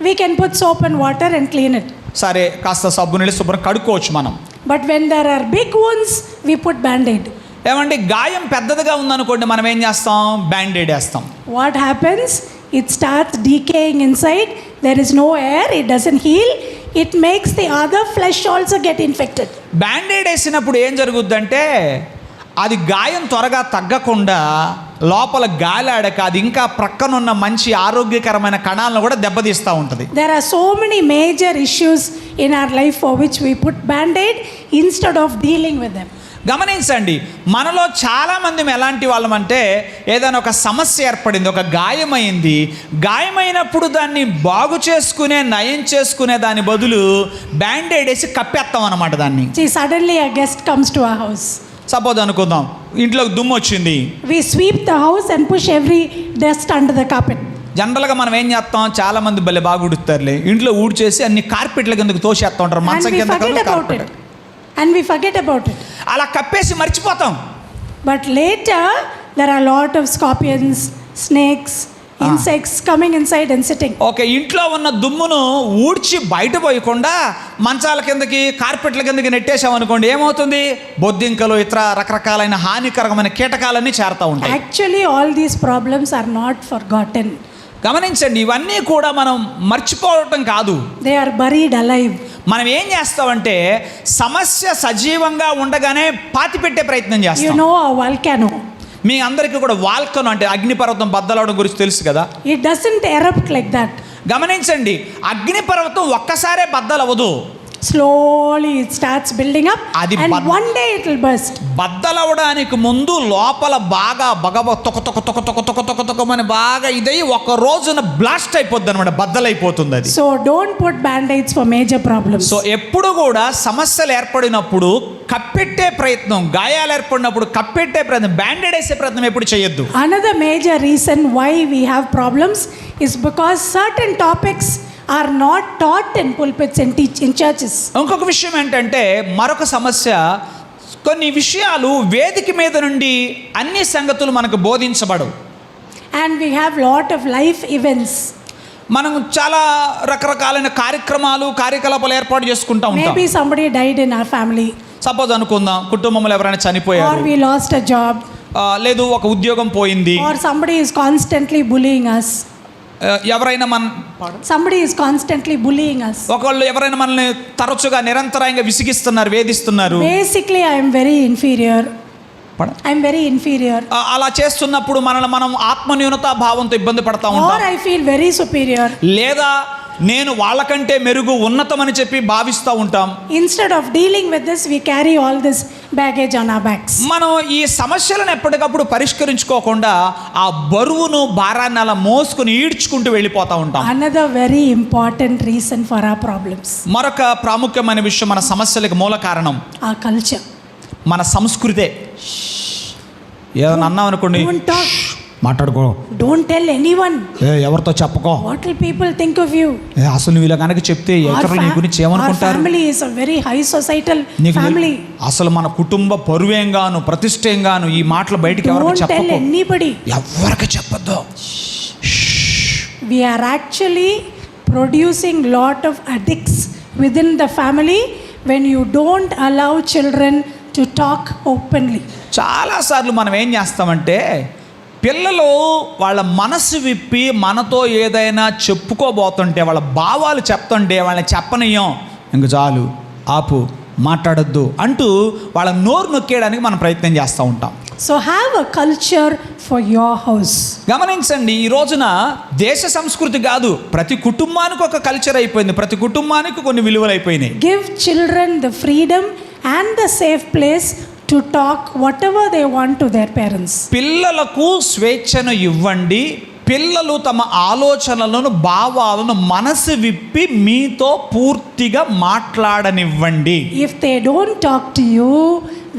B: We can put soap and water and clean it.
A: సరే, కాస్త సబ్బు నీళ్ళు శుభ్రం కడుక్కోవచ్చు మనం.
B: But when there are big wounds, we put Band-Aid.
A: ఏమండి, గాయం పెద్దదిగా ఉందనుకోండి, మనం ఏం చేస్తాం, బ్యాండ్-ఎయిడ్ వేస్తాం.
B: What happens? It starts decaying inside. There is no air. It doesn't heal. It makes the other flesh also get infected.
A: Band-aid వేసినప్పుడు ఏం జరుగుద్దంటే, అది గాయం త్వరగా తగ్గకుండా లోపల గాలి ఆడక అది ఇంకా ప్రక్కనున్న మంచి ఆరోగ్యకరమైన కణాలను కూడా దెబ్బతీస్తూ ఉంటుంది.
B: There are so many major issues in our life for which we put Band-Aid instead of dealing with them.
A: గమనించండి, మనలో చాలామంది ఎలాంటి వాళ్ళమంటే, ఏదైనా ఒక సమస్య ఏర్పడింది, ఒక గాయమైంది, గాయమైనప్పుడు దాన్ని బాగు చేసుకునే నయం చేసుకునే దాని బదులు బ్యాండ్-ఎయిడ్ వేసి కప్పేస్తాం అన్నమాట దాన్ని.
B: See, suddenly a guest comes to our house.
A: Suppose అనుకుందాం, ఇంట్లోకి దుమ్ము వచ్చింది.
B: We sweep the house and push every dust under the carpet.
A: జనరల్గా మనం ఏం చేస్తాం, చాలా మంది భలే బాగా ఉడుతారులే, ఇంట్లో ఊడ్చేసి అన్ని కార్పెట్ల కిందకు తోసేస్తూ ఉంటారు,
B: And
A: మంచం
B: we
A: కింద
B: forget about
A: carpet.
B: it. And we forget about it.
A: అలా కప్పేసి మర్చిపోతాం.
B: But later, there are a lot of scorpions, snakes, insects coming inside and sitting.
A: Okay, ఇంట్లో ఉన్న దుమ్మును ఊడ్చి బయట పోయకుండా మంచాల కిందకి కార్పెట్ల కిందకి నెట్టేసామనుకోండి, ఏమవుతుంది, బొద్దింకలు ఇతర రకరకాలైన హానికరమైన కీటకాలన్నీ చేరుతూ ఉంటాయి.
B: Actually, all these problems are not forgotten.
A: గమనించండి, ఇవన్నీ కూడా మనం మర్చిపోవటం కాదు,
B: They are buried alive.
A: మనం ఏం చేస్తామంటే సమస్య సజీవంగా ఉండగానే పాతిపెట్టే ప్రయత్నం
B: You
A: చేస్తాం.
B: know a volcano.
A: మీ అందరికీ కూడా వాల్కనో అంటే అగ్నిపర్వతం బద్దలవడం గురించి తెలుసు కదా.
B: It doesn't erupt like that.
A: గమనించండి, అగ్నిపర్వతం ఒక్కసారే బద్దలవ్వదు.
B: slowly it starts building up,
A: Adi
B: and
A: bad-
B: one day it will burst.
A: బద్దలవడానికి ముందు లోపల బాగా తొక్కమని బాగా ఇదై ఒక రోజున బ్లాస్ట్ అయిపోద్ది అనమాట, బద్దలైపోతుంది అది.
B: So don't put band-aids for major problems.
A: So ఎప్పుడు కూడా సమస్యలు ఏర్పడినప్పుడు కప్పెట్టే ప్రయత్నం, గాయాలు ఏర్పడినప్పుడు కప్పెట్టే ప్రయత్నం, బ్యాండెడ్ వేసే ప్రయత్నం ఎప్పుడు చేయొద్దు.
B: Another major reason why we have problems is because certain topics are not taught in pulpits and in churches.
A: ఇంకొక విషయం ఏంటంటే, మరొక సమస్య, కొన్ని విషయాలు వేదిక మీద నుండి అన్ని సంగతులు మనకు బోధించబడవు.
B: And we have lot of life events.
A: మనం చాలా రకరకాలైన కార్యకలాపాలు ఏర్పాటు చేసుకుంటా ఉంటాం.
B: Maybe somebody died in our family,
A: suppose అనుకుందాం, కుటుంబంలో ఎవరైనా
B: or
A: చనిపోయారు,
B: we lost a job,
A: లేదు ఒక ఉద్యోగం పోయింది,
B: or somebody is constantly bullying us.
A: ఎవరైనా
B: Somebody is constantly bullying us.
A: ఒకళ్ళు ఎవరైనా మనల్ని తరచుగా నిరంతరాయంగా విసిగిస్తున్నారు, వేధిస్తున్నారు.
B: Basically, I am very inferior.
A: అలా చేస్తున్నప్పుడు మనం ఆత్మన్యూనతా భావంతో ఇబ్బంది పడతా
B: Or
A: ఉంటాం.
B: I feel very superior.
A: లేదా నేను వాళ్ళకంటే మెరుగు, ఉన్నతమని చెప్పి భావిస్తూ ఉంటాం.
B: Instead of dealing with this, we carry all this baggage on our backs.
A: మనం ఈ సమస్యలను ఎప్పటికప్పుడు పరిష్కరించుకోకుండా ఆ బరువును, భారాన్ని అలా మోసుకుని ఈడ్చుకుంటూ వెళ్ళిపోతూ ఉంటాం.
B: Another very important reason for our problems,
A: మరొక ప్రాముఖ్యమైన విషయం, మన సమస్యలకు మూల కారణం
B: our culture.
A: మన సంస్కృతే. ఏదైనా అన్నాం అనుకోండి,
B: Don't talk.
A: మాట్లాడుకో,
B: Don't tell anyone.
A: ఎవరితో చెప్పుకో,
B: What will people think of you?
A: అసలు నువ్వు ఇలా కనుక చెప్తే ఇతరులు నీ గురించి
B: Our
A: ఏమనుకుంటారు?
B: family is a very high societal
A: నీకు
B: family.
A: అసలు మన కుటుంబ పరువేంగాను, ప్రతిష్టంగాను ఈ మాటలు బయటికి ఎవరికి
B: Don't tell
A: చెప్పకు,
B: anybody.
A: ఎవరికి చెప్పొద్దు.
B: We are actually producing lot of addicts within the family when you don't allow children to talk openly.
A: చాలాసార్లు మనం ఏం చేస్తామంటే, పిల్లలు వాళ్ళ మనసు విప్పి మనతో ఏదైనా చెప్పుకోబోతుంటే, వాళ్ళ భావాలు చెప్తుంటే వాళ్ళని చెప్పనీయం, ఇంక చాలు ఆపు, మాట్లాడొద్దు అంటూ వాళ్ళ నోరు నొక్కేయడానికి మనం ప్రయత్నం చేస్తూ ఉంటాం.
B: So have a culture for your house.
A: గమనించండి, ఈ రోజున దేశ సంస్కృతి కాదు, ప్రతి కుటుంబానికి ఒక కల్చర్ అయిపోయింది, ప్రతి కుటుంబానికి కొన్ని విలువలు అయిపోయినాయి.
B: Give children the freedom and the safe place to talk whatever they want to their parents.
A: పిల్లలకు స్వేచ్ఛను ఇవ్వండి. పిల్లలు తమ ఆలోచనలను, భావాలను మనసు విప్పి మీతో పూర్తిగా మాట్లాడనివ్వండి.
B: If they don't talk to you,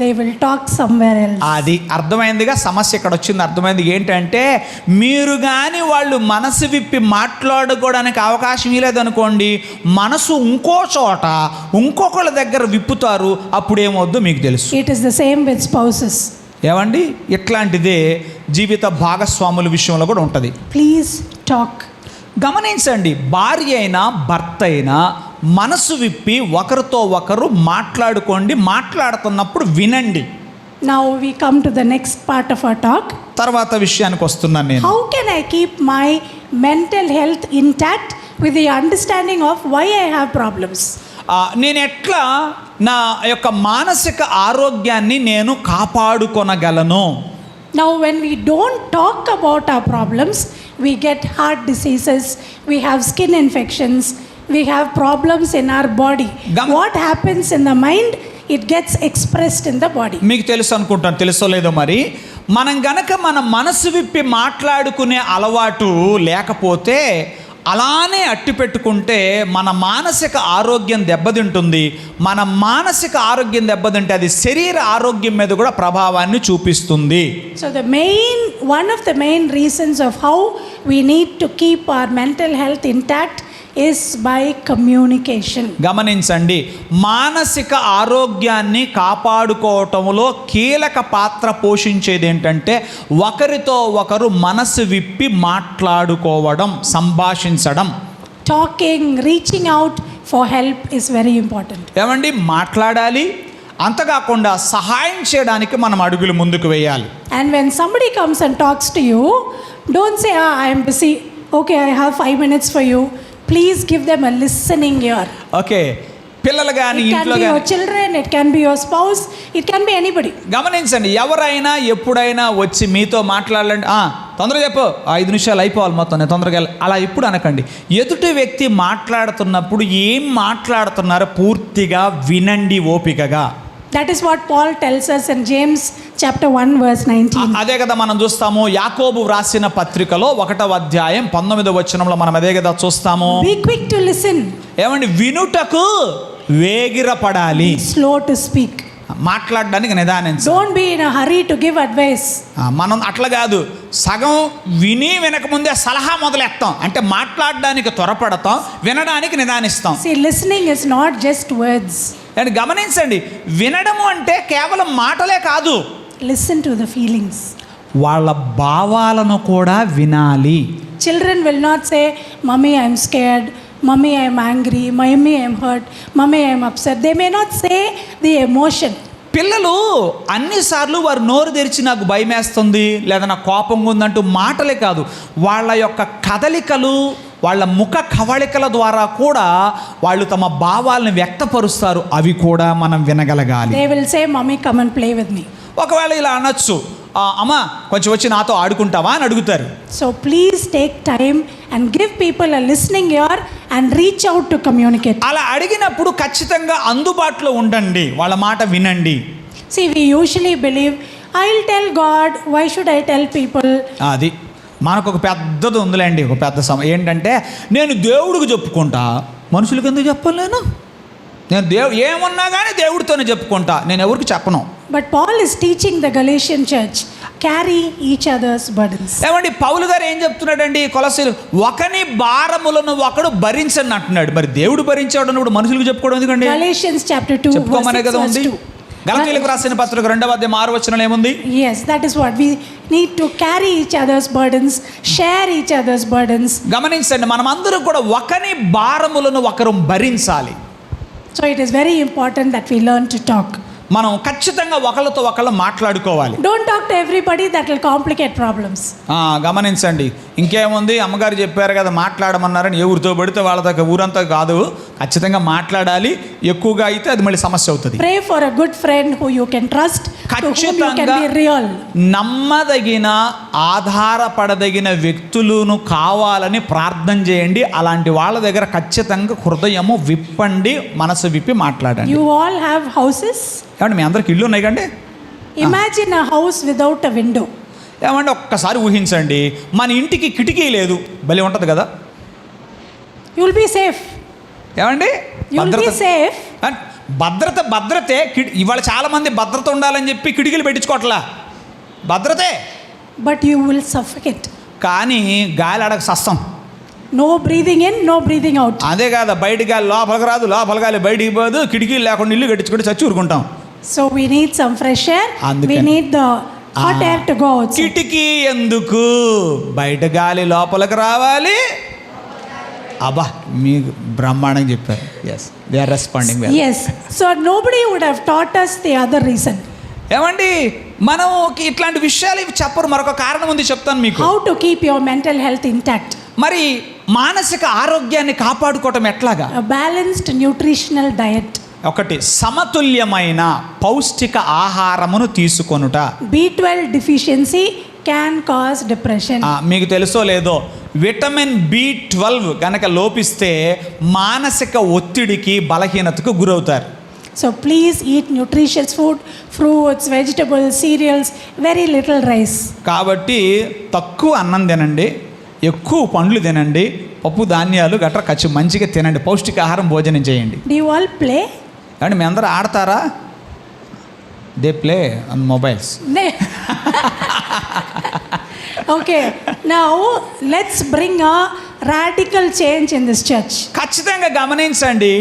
B: they will talk somewhere else.
A: అది అర్థమైందిగా, సమస్య ఇక్కడ వచ్చింది. అర్థమైంది ఏంటంటే, మీరు కానీ వాళ్ళు మనసు విప్పి మాట్లాడుకోవడానికి అవకాశం ఇవ్వలేదనుకోండి, మనసు ఇంకో చోట ఇంకొకళ్ళ దగ్గర విప్పుతారు. అప్పుడేమవుద్దో మీకు తెలుసు.
B: It is the same with spouses.
A: ఏమండి, ఇట్లాంటిదే జీవిత భాగస్వాముల విషయంలో కూడా ఉంటుంది.
B: Please talk.
A: గమనించండి, భార్య అయినా భర్త అయినా మనసు విప్పి ఒకరితో ఒకరు మాట్లాడుకోండి. మాట్లాడుతున్నప్పుడు వినండి.
B: Now we come to the next part of our talk.
A: తర్వాత విషయానికి వస్తున్నాను నేను.
B: How can I keep my mental health intact with the understanding of why I have problems?
A: నేను ఎట్లా నా యొక్క మానసిక ఆరోగ్యాన్ని నేను కాపాడుకొనగలను?
B: Now when we don't talk about our problems, we get heart diseases, we have skin infections, we have problems in our body. What happens in the mind, it gets expressed in the body.
A: మీకు తెలుసు అనుకుంటాను, తెలుసో లేదో మరి. మనం గనక మన మనసు విప్పి మాట్లాడుకునే అలవాటు లేకపోతే, అలానే అట్టి పెట్టుకుంటే మన మానసిక ఆరోగ్యం దెబ్బతింటుంది. మన మానసిక ఆరోగ్యం దెబ్బతింటే అది శరీర ఆరోగ్యం మీద కూడా ప్రభావాన్ని చూపిస్తుంది.
B: So one of the main reasons of how we need to keep our mental health intact is by communication.
A: గమనించండి, మానసిక ఆరోగ్యాన్ని కాపాడుకోవటంలో కీలక పాత్ర పోషించేది ఏంటంటే, ఒకరితో ఒకరు మనసు విప్పి మాట్లాడుకోవడం, సంభాషించడం.
B: Talking, reaching out for help is very important.
A: ఏమండి, మాట్లాడాలి, అంతకాకుండా సహాయం చేయడానికి మనం అడుగులు ముందుకు వేయాలి.
B: And when somebody comes and talks to you, don't say, I am busy, okay, I have 5 minutes for you. Please give them a listening ear.
A: Okay, పిల్లలు కానీ
B: It can
A: ఇంట్లో
B: be your
A: కానీ,
B: children, it can be your spouse, it can be anybody.
A: గమనించండి, ఎవరైనా ఎప్పుడైనా వచ్చి మీతో మాట్లాడాలంటే తొందరగా చెప్పు, 5 నిమిషాలు అయిపోవాలి మొత్తం, నేను తొందరగా అలా ఎప్పుడు అనకండి. ఎదుటి వ్యక్తి మాట్లాడుతున్నప్పుడు ఏం మాట్లాడుతున్నారో పూర్తిగా వినండి ఓపికగా.
B: That is what Paul tells us in James chapter 1 verse 19.
A: అదే కదా మనం చూస్తాము యాకోబు వ్రాసిన పత్రికలో 1వ అధ్యాయం 19వ వచనంలో మనం అదే కదా చూస్తాము.
B: Be quick to listen.
A: ఏమండి, వినుటకు వేగిరపడాలి,
B: Slow to speak.
A: మాట్లాడడానికి నిదానించాలి.
B: Don't be in a hurry to give advice.
A: మనం అట్లా కాదు, సగం విని వినకముందే సలహా మొదలెత్తాం. అంటే మాట్లాడడానికి త్వరపడతాం, వినడానికి నిదానిస్తాం.
B: See, listening is not just words.
A: And గమనించండి, వినడము అంటే కేవలం మాటలే కాదు,
B: Listen to the feelings.
A: వాళ్ళ భావాలను కూడా వినాలి.
B: Children will not say, Mummy, I'm scared. Mummy, I'm angry. Mummy, I'm hurt. Mummy, I'm upset. They may not say the emotion.
A: పిల్లలు అన్నిసార్లు వారు నోరు తెరిచి నాకు భయమేస్తుంది లేదా నాకు కోపంగా ఉందంటూ మాటలే కాదు, వాళ్ళ యొక్క కదలికలు, వాళ్ళ ముఖ కవళికల ద్వారా కూడా వాళ్ళు తమ భావాలను వ్యక్తపరుస్తారు. అవి కూడా మనం వినగలగాలి.
B: They will say, Mummy, come and play with me.
A: ఒకవేళ ఇలా అనొచ్చు, అమ్మా కొంచెం వచ్చి నాతో ఆడుకుంటావా అని అడుగుతారు.
B: So please take time and give people a listening ear and reach out to communicate.
A: అలా అడిగినప్పుడు ఖచ్చితంగా అందుబాటులో ఉండండి, వాళ్ళ మాట వినండి.
B: See, we usually believe, I'll tell God, why should I tell people?
A: అది మనకు ఒక పెద్దది ఉందిలేండి, ఒక పెద్ద ఏంటంటే నేను దేవుడికి చెప్పుకుంటా, మనుషులకి ఎందుకు చెప్పలేను? నేను ఏమున్నా కానీ దేవుడితోనే చెప్పుకుంటా, నేను ఎవరికి చెప్పను.
B: But Paul is teaching the Galatian church, carry each other's burdens.
A: ఏమండి, పౌలు గారు ఏం చెప్తున్నాడండి కొలస్సీలు, ఒకని భారములను ఒకడు భరించని అంటున్నాడు. మరి దేవుడు భరించాడు అన్నప్పుడు మనుషులకు చెప్పుకోవడం ఎందుకండి?
B: Galatians chapter 2
A: చెప్పుకోమనే
B: verse
A: కదా
B: 6
A: ఉంది.
B: verse 2.
A: గలతీయులకు రాసిన పత్రిక 2వ అధ్యాయం 6వ వచనంలో ఏముంది?
B: Yes, that is what we need to carry each other's burdens, share each other's burdens.
A: గమనించండి, మనమందరం కూడా ఒకని భారములను ఒకరు భరించాలి.
B: So it is very important that we learn to talk.
A: మనం ఖచ్చితంగా ఒకళ్ళతో ఒకళ్ళు మాట్లాడుకోవాలి.
B: Don't talk to everybody, that will complicate problems.
A: గమనించండి, ఇంకేముంది, అమ్మగారు చెప్పారు కదా మాట్లాడమన్నారని ఎవరితో పడితే వాళ్ళతో ఊరంతా కాదు, ఖచ్చితంగా మాట్లాడాలి. ఎక్కువగా అయితే అది మళ్ళీ సమస్య అవుతుంది.
B: Pray for a good friend who you can trust, to whom you can be real.
A: నమ్మదగిన ఆధారపడదగిన వ్యక్తులను కావాలని ప్రార్థన చేయండి. అలాంటి వాళ్ళ దగ్గర ఖచ్చితంగా హృదయము విప్పండి, మనసు విప్పి మాట్లాడండి.
B: You all have houses?
A: ఏమంటే మీ అందరికి ఇల్లు ఉన్నాయి కండి?
B: Imagine a house without a window.
A: ఏమంటే ఒక్కసారి ఊహించండి, మన ఇంటికి కిటికీ లేదు, భలే ఉంటుంది కదా?
B: You will be safe.
A: ఏమండి,
B: You will be safe.
A: భద్రతే. ఇవాళ చాలా మంది భద్రత ఉండాలని చెప్పి కిటికీలు పెట్టించుకోవట్లా, భద్రతే,
B: But you will suffocate.
A: కానీ గాలి అడగ సస్తం.
B: No breathing in, no breathing out.
A: అదే కాదా, బయట గాలి లోపలికి రాదు, లోపల గాలి బయటికి పోదు, కిటికీలు లేకుండా ఇల్లు కట్టించుకుంటే చచ్చి ఊరుకుంటాం.
B: So we need some fresh air. We need the hot air to go outside.
A: కిటికీ ఎందుకు, బయట గాలి లోపలికి రావాలి. అబ్బా, మీకు బ్రహ్మాండంగా చెప్పారు. Yes, they are responding well.
B: Yes. So nobody would have taught us the other reason.
A: ఏమండి, మనం ఇట్లాంటి విషయాలు ఇవి చెప్పరు, మరొక కారణం ఉంది, చెప్తాను మీకు.
B: How to keep your mental health intact.
A: మరి మానసిక ఆరోగ్యాన్ని కాపాడుకోవటం ఎట్లాగా?
B: A balanced nutritional diet.
A: ఒకటి, సమతుల్యమైన పౌష్టిక ఆహారమును తీసుకొనుట.
B: B12 deficiency can cause depression.
A: మీకు తెలుసో లేదో, విటమిన్ B12 కనుక లోపిస్తే మానసిక ఒత్తిడికి, బలహీనతకు గురవుతారు.
B: So please eat nutritious food, fruits, vegetables, cereals, very little rice.
A: కాబట్టి తక్కువ అన్నం తినండి, ఎక్కువ పండ్లు తినండి, పప్పు ధాన్యాలు గట్రా మంచిగా తినండి, పౌష్టికాహారం భోజనం చేయండి.
B: Do you all play?
A: అంటే మీ అందరూ ఆడతారా? They play on mobiles.
B: Okay, now let's bring a radical change in this church.
A: ఖచ్చితంగా గమనించండి,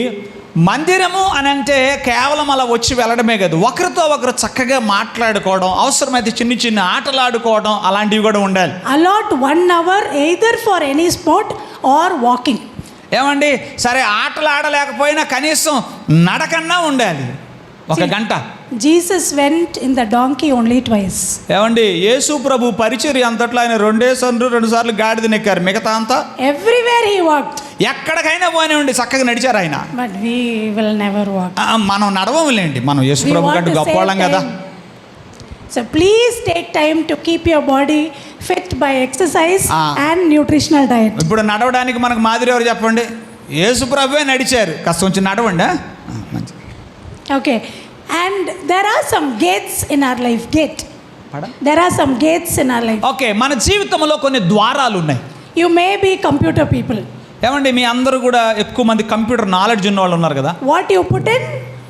A: మందిరము అని అంటే కేవలం అలా వచ్చి వెళ్ళడమే కాదు, ఒకరితో ఒకరు చక్కగా మాట్లాడుకోవడం, అవసరమైతే చిన్న చిన్న ఆటలు ఆడుకోవడం, అలాంటివి కూడా ఉండాలి.
B: Allot 1 hour either for any sport or walking.
A: ఏమండి, సరే ఆటలు ఆడలేకపోయినా కనీసం నడకన్నా ఉండాలి, ఒక గంట.
B: Jesus went in the donkey only twice.
A: ఏమండి, యేసు ప్రభు పరిచర్య అంతట్లో ఆయన 2 సార్లు గాడిద నెక్కారు, మిగతా అంతా
B: Everywhere he walked.
A: ఎక్కడికైనా పోనివ్వండి, చక్కగా నడిచారు ఆయన.
B: But we will never walk.
A: మనం నడవములేండి, మనం యేసు ప్రభు కంటే గొప్పవాళ్ళం కదా.
B: So please take time to keep your body fit by exercise and nutritional diet.
A: ఇప్పుడు నడవడానికి మనకు మాదిరి ఎవరు చెప్పండి? యేసు ప్రభువే నడిచారు. కాస్త కొంచెం నడవండి. మంచి.
B: Okay. And there are some gates in our life. There are some gates in our life.
A: Okay, మన జీవితంలో కొన్ని ద్వారాలు ఉన్నాయి.
B: You may be computer people.
A: ఏమండి, మీ అందరూ కూడా ఎక్కువ మంది కంప్యూటర్ నాలెడ్జ్ ఉన్న వాళ్ళు ఉన్నారు కదా.
B: What you put in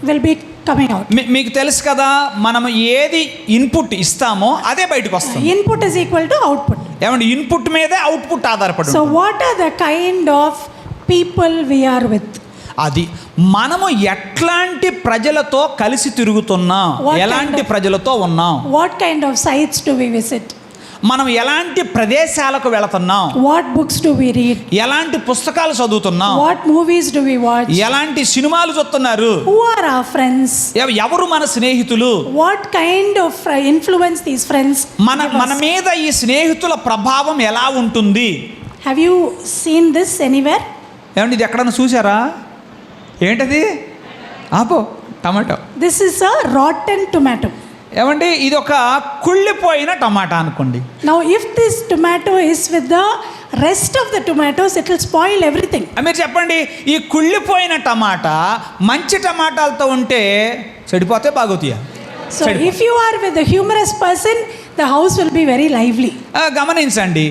B: will be coming out.
A: మీకు తెలుసు కదా, మనం ఏది ఇన్పుట్ ఇస్తామో అదే బయటకు వస్తుంది.
B: Input is equal to output.
A: ఏమండి, ఇన్పుట్ మీదే అవుట్పుట్ ఆధారపడి
B: So
A: ఉంటుంది.
B: what are the kind of people we are with?
A: అది మనము ఎట్లాంటి ప్రజలతో కలిసి తిరుగుతున్నాం, ఎలాంటి ప్రజలతో ఉన్నాం,
B: What kind of sites do we visit?
A: మనం ఎలాంటి ప్రదేశాలకు వెళుతున్నాం,
B: What books do we read?
A: ఎలాంటి పుస్తకాలు చదువుతున్నాం,
B: What movies do we watch?
A: ఎలాంటి సినిమాలు చూస్తున్నారు,
B: Who are our friends?
A: ఎవరు మన స్నేహితులు,
B: What kind of influence these friends give
A: మన
B: us?
A: మీద ఈ స్నేహితుల ప్రభావం ఎలా ఉంటుంది?
B: Have you seen this anywhere?
A: ఏమండి, ఇది ఎక్కడన్నా చూసారా? ఏంటది? ఆపో, tomato.
B: This is a rotten tomato.
A: ఏమండి, ఇది ఒక కుళ్ళిపోయిన టమాటా అనుకోండి.
B: Now if this tomato is with the rest of the tomatoes, it will spoil everything.
A: మీరు చెప్పండి, ఈ కుళ్ళిపోయిన టమాటా మంచి టమాటాలతో ఉంటే చెడిపోతే బాగోతాయా?
B: So if you are with a humorous person, the house will be very lively.
A: గమనించండి.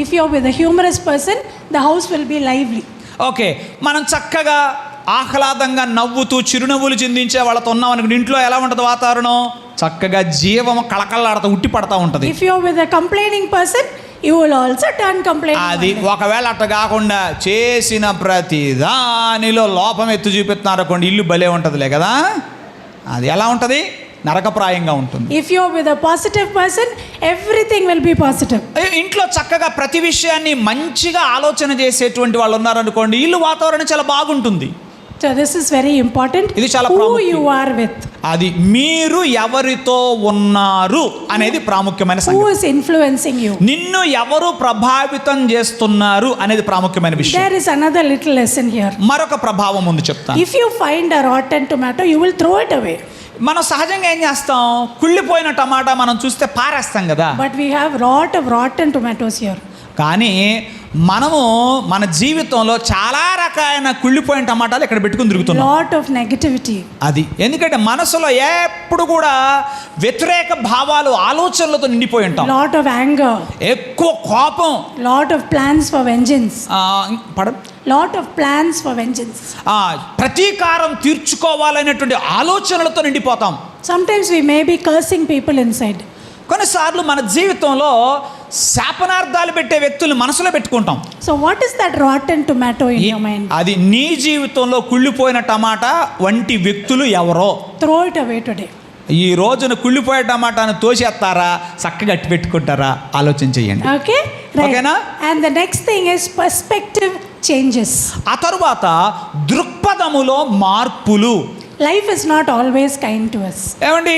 B: If you are with a humorous person, the house will be lively.
A: Okay, మనం చక్కగా ఆహ్లాదంగా నవ్వుతూ చిరునవ్వులు చిందించే వాళ్ళతో ఉన్నాం అనుకోండి, ఇంట్లో ఎలా ఉంటుంది వాతావరణం? చక్కగా జీవం కళకళలాడుతూ ఉట్టి పడతా ఉంటుంది.
B: If you are with a complaining person, you will also turn complaining.
A: అది ఒకవేళ అట్ట కాకుండా చేసిన ప్రతి దానిలో లోపం ఎత్తు చూపిస్తున్నారు అనుకోండి, ఇల్లు భలే ఉంటుందిలే కదా. అది ఎలా ఉంటుంది? నరకప్రాయంగా ఉంటుంది.
B: If you are with a positive person, everything will be positive.
A: ఇంట్లో చక్కగా ప్రతి విషయాన్ని మంచిగా ఆలోచన చేసేటువంటి వాళ్ళు ఉన్నారనుకోండి, ఇల్లు వాతావరణం చాలా బాగుంటుంది.
B: So this is very important.
A: ఇది చాలా
B: Who
A: ప్రాముఖ్యం.
B: you are with.
A: అది మీరు ఎవరితో ఉన్నారు అనేది ప్రాముఖ్యమైన
B: Who
A: సంగతి.
B: is influencing you?
A: నిన్ను ఎవరు ప్రభావితం చేస్తున్నారు అనేది ప్రాముఖ్యమైన విషయం.
B: There is another little lesson here.
A: మరొక ప్రభావం ఉంది చెప్తాను.
B: If you find a rotten tomato, you will throw it away.
A: మనం సహజంగా ఏం చేస్తాం? కుళ్ళిపోయిన టమాటా మనం చూస్తే పారేస్తాం కదా.
B: But we have lot of rotten tomatoes here.
A: కానీ మనము మన జీవితంలో చాలా రకాలైన కుళ్ళిపోయిన టమాటాలు ఇక్కడ పెట్టుకుని తిరుగుతున్నాం.
B: Lot of negativity.
A: అది ఎందుకంటే మనసులో ఎప్పుడు కూడా వ్యతిరేక భావాలు ఆలోచనలతో నిండిపోయి ఉంటాం.
B: Lot of anger.
A: ఎక్కువ కోపం.
B: Lot of plans for vengeance.
A: పడ
B: Lot of plans for vengeance.
A: ప్రతీకారం తీర్చుకోవాలనేటువంటి ఆలోచనలతో నిండిపోతాం.
B: Sometimes we may be cursing people inside.
A: కొన్నిసార్లు మన జీవితంలో శాపనార్థాలు పెట్టే వ్యక్తులు మనసులో పెట్టుకుంటాం.
B: So what is that rotten tomato in your mind?
A: అది నీ జీవితంలో కుళ్ళిపోయిన టమాటా వంటి వ్యక్తులు ఎవరో.
B: Throw it away today.
A: ఈ రోజున కుళ్ళిపోయే టమాటాను తోసేస్తారా, చక్కగా అట్టి పెట్టుకుంటారా? ఆలోచన చేయండి.
B: Okay? Right.
A: ఓకేనా?
B: And the next thing is perspective changes.
A: ఆ తరువాత దృక్పథములో మార్పులు.
B: Life is not always kind to us.
A: ఏమండి,